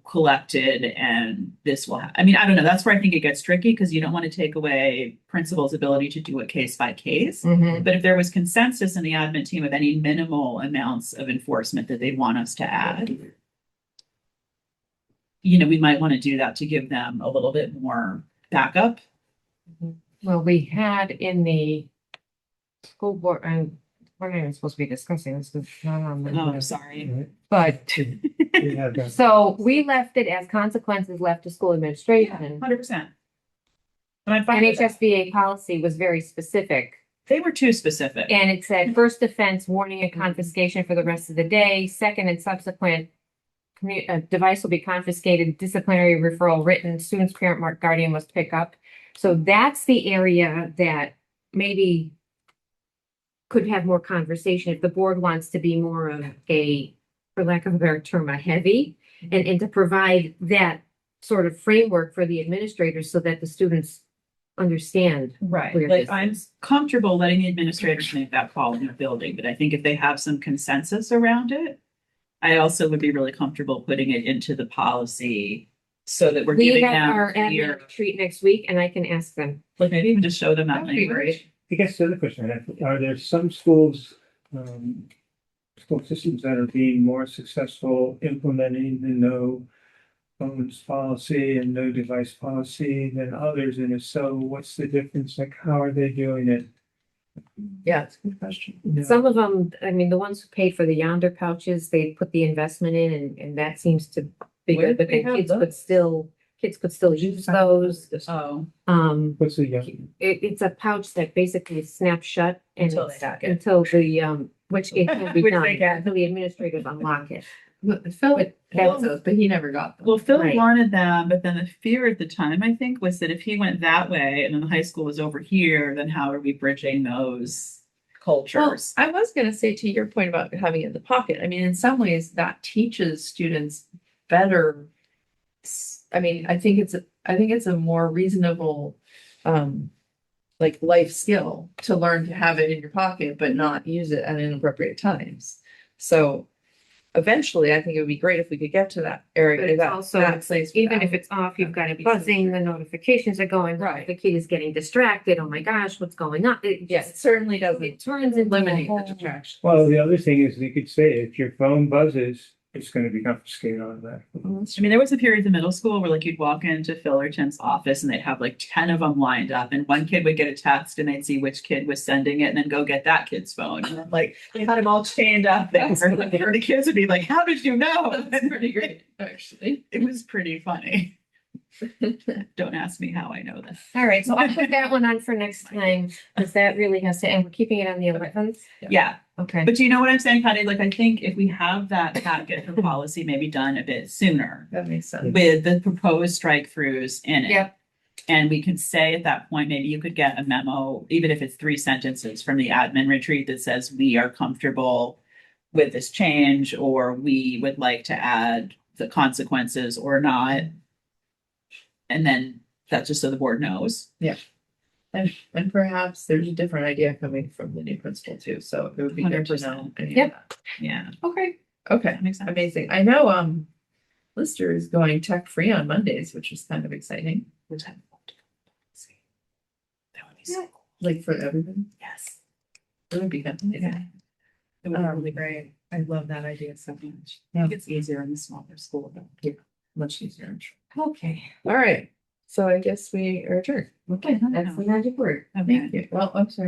collected and this will I mean, I don't know. That's where I think it gets tricky because you don't want to take away principals' ability to do it case by case. Mhm. But if there was consensus in the admin team of any minimal amounts of enforcement that they want us to add, we might want to do that to give them a little bit more backup. Well, we had in the school board, and we're not even supposed to be discussing this, because it's not on Oh, the, I'm sorry. Right. but, We have that. so we left it as consequences left to school administration. 100%. And I'm fine with that. NHSBA policy was very specific, They were too specific. and it said first offense, warning and confiscation for the rest of the day, second and subsequent device will be confiscated, disciplinary referral written, student's parent, mark, guardian must pick up. So that's the area that maybe could have more conversation if the board wants to be more of a, for lack of a better term, a heavy, and to provide that sort of framework for the administrators so that the students understand. Right, Where like this I'm is. comfortable letting the administrators make that call in the building, but I think if they have some consensus around it, I also would be really comfortable putting it into the policy so that we're We giving have them our admin clear, retreat next week, and I can ask them. like maybe even just show them that That would be language. great. I guess the other question, I have, are there some schools, school systems that are being more successful implementing the no phones policy and no device policy than others? And if so, what's the difference? Like, how are they doing it? Yeah, it's a good question. Some of them, I mean, the ones who paid for the Yonder pouches, they put the investment in, and that seems to be Where good, but do we then have kids could still use those. Oh, What's the young? It's a pouch that basically snaps shut and Until they it's- hack it. until the, which it can be Which done, they can. until the administrators unlock it. Phil But had that- those, but he never got them. well, Phil Right. wanted them, but then the fear at the time, I think, was that if he went that way and then the high school was over here, then how are we bridging those Well, cultures? I was gonna say to your point about having it in the pocket, I mean, in some ways that teaches students better. I mean, I think it's a more reasonable, like life skill to learn to have it in your pocket, but not use it at inappropriate times. So eventually, I think it would be great if we could get to that But area, it's that, also, that place. even if without- it's off, you've got it Be buzzing, the notifications are going, Right. the kid is getting distracted, oh my gosh, what's going on? It Yes, it just- certainly doesn't It turns into a eliminate the whole- distraction. Well, the other thing is they could say if your phone buzzes, it's gonna be confiscated on that. I mean, there was a period in middle school where like you'd walk into Fullerton's office and they'd have like 10 of them lined up and one kid would get a text and they'd see which kid was sending it and then go get that kid's phone. And then like they had them all chained up there. That's And the kids would be like, how did you know? That's pretty great, actually. It was pretty funny. Don't ask me how I know this. All right, so I'll put that one on for next time, because that really has to, and we're keeping it on the 11th. Yeah. Okay. But you know what I'm saying, Patty? Like, I think if we have that packet for policy maybe done a bit sooner That makes sense. with the proposed strike throughs in it. Yep. And we can say at that point, maybe you could get a memo, even if it's 3 sentences from the admin retreat that says, we are comfortable with this change, or we would like to add the consequences or not. And then that's just so the board knows. And perhaps there's a different idea coming from the new principal too, so it would be good to know. 100%. any of Yep. that. Yeah, Okay. Okay, that makes sense. amazing. I know, Lister is going tech free on Mondays, which is kind of exciting, Which I'd love to see. That would be so cool. like for everybody. Yes. It would be kind of amazing. Yeah. It would be really great. I love that idea so much. I think it's easier in the smaller school. though. Much easier. Okay. All right, so I guess we are adjourned. Okay, that's the magic word. Okay. Thank you. Well, I'm sorry.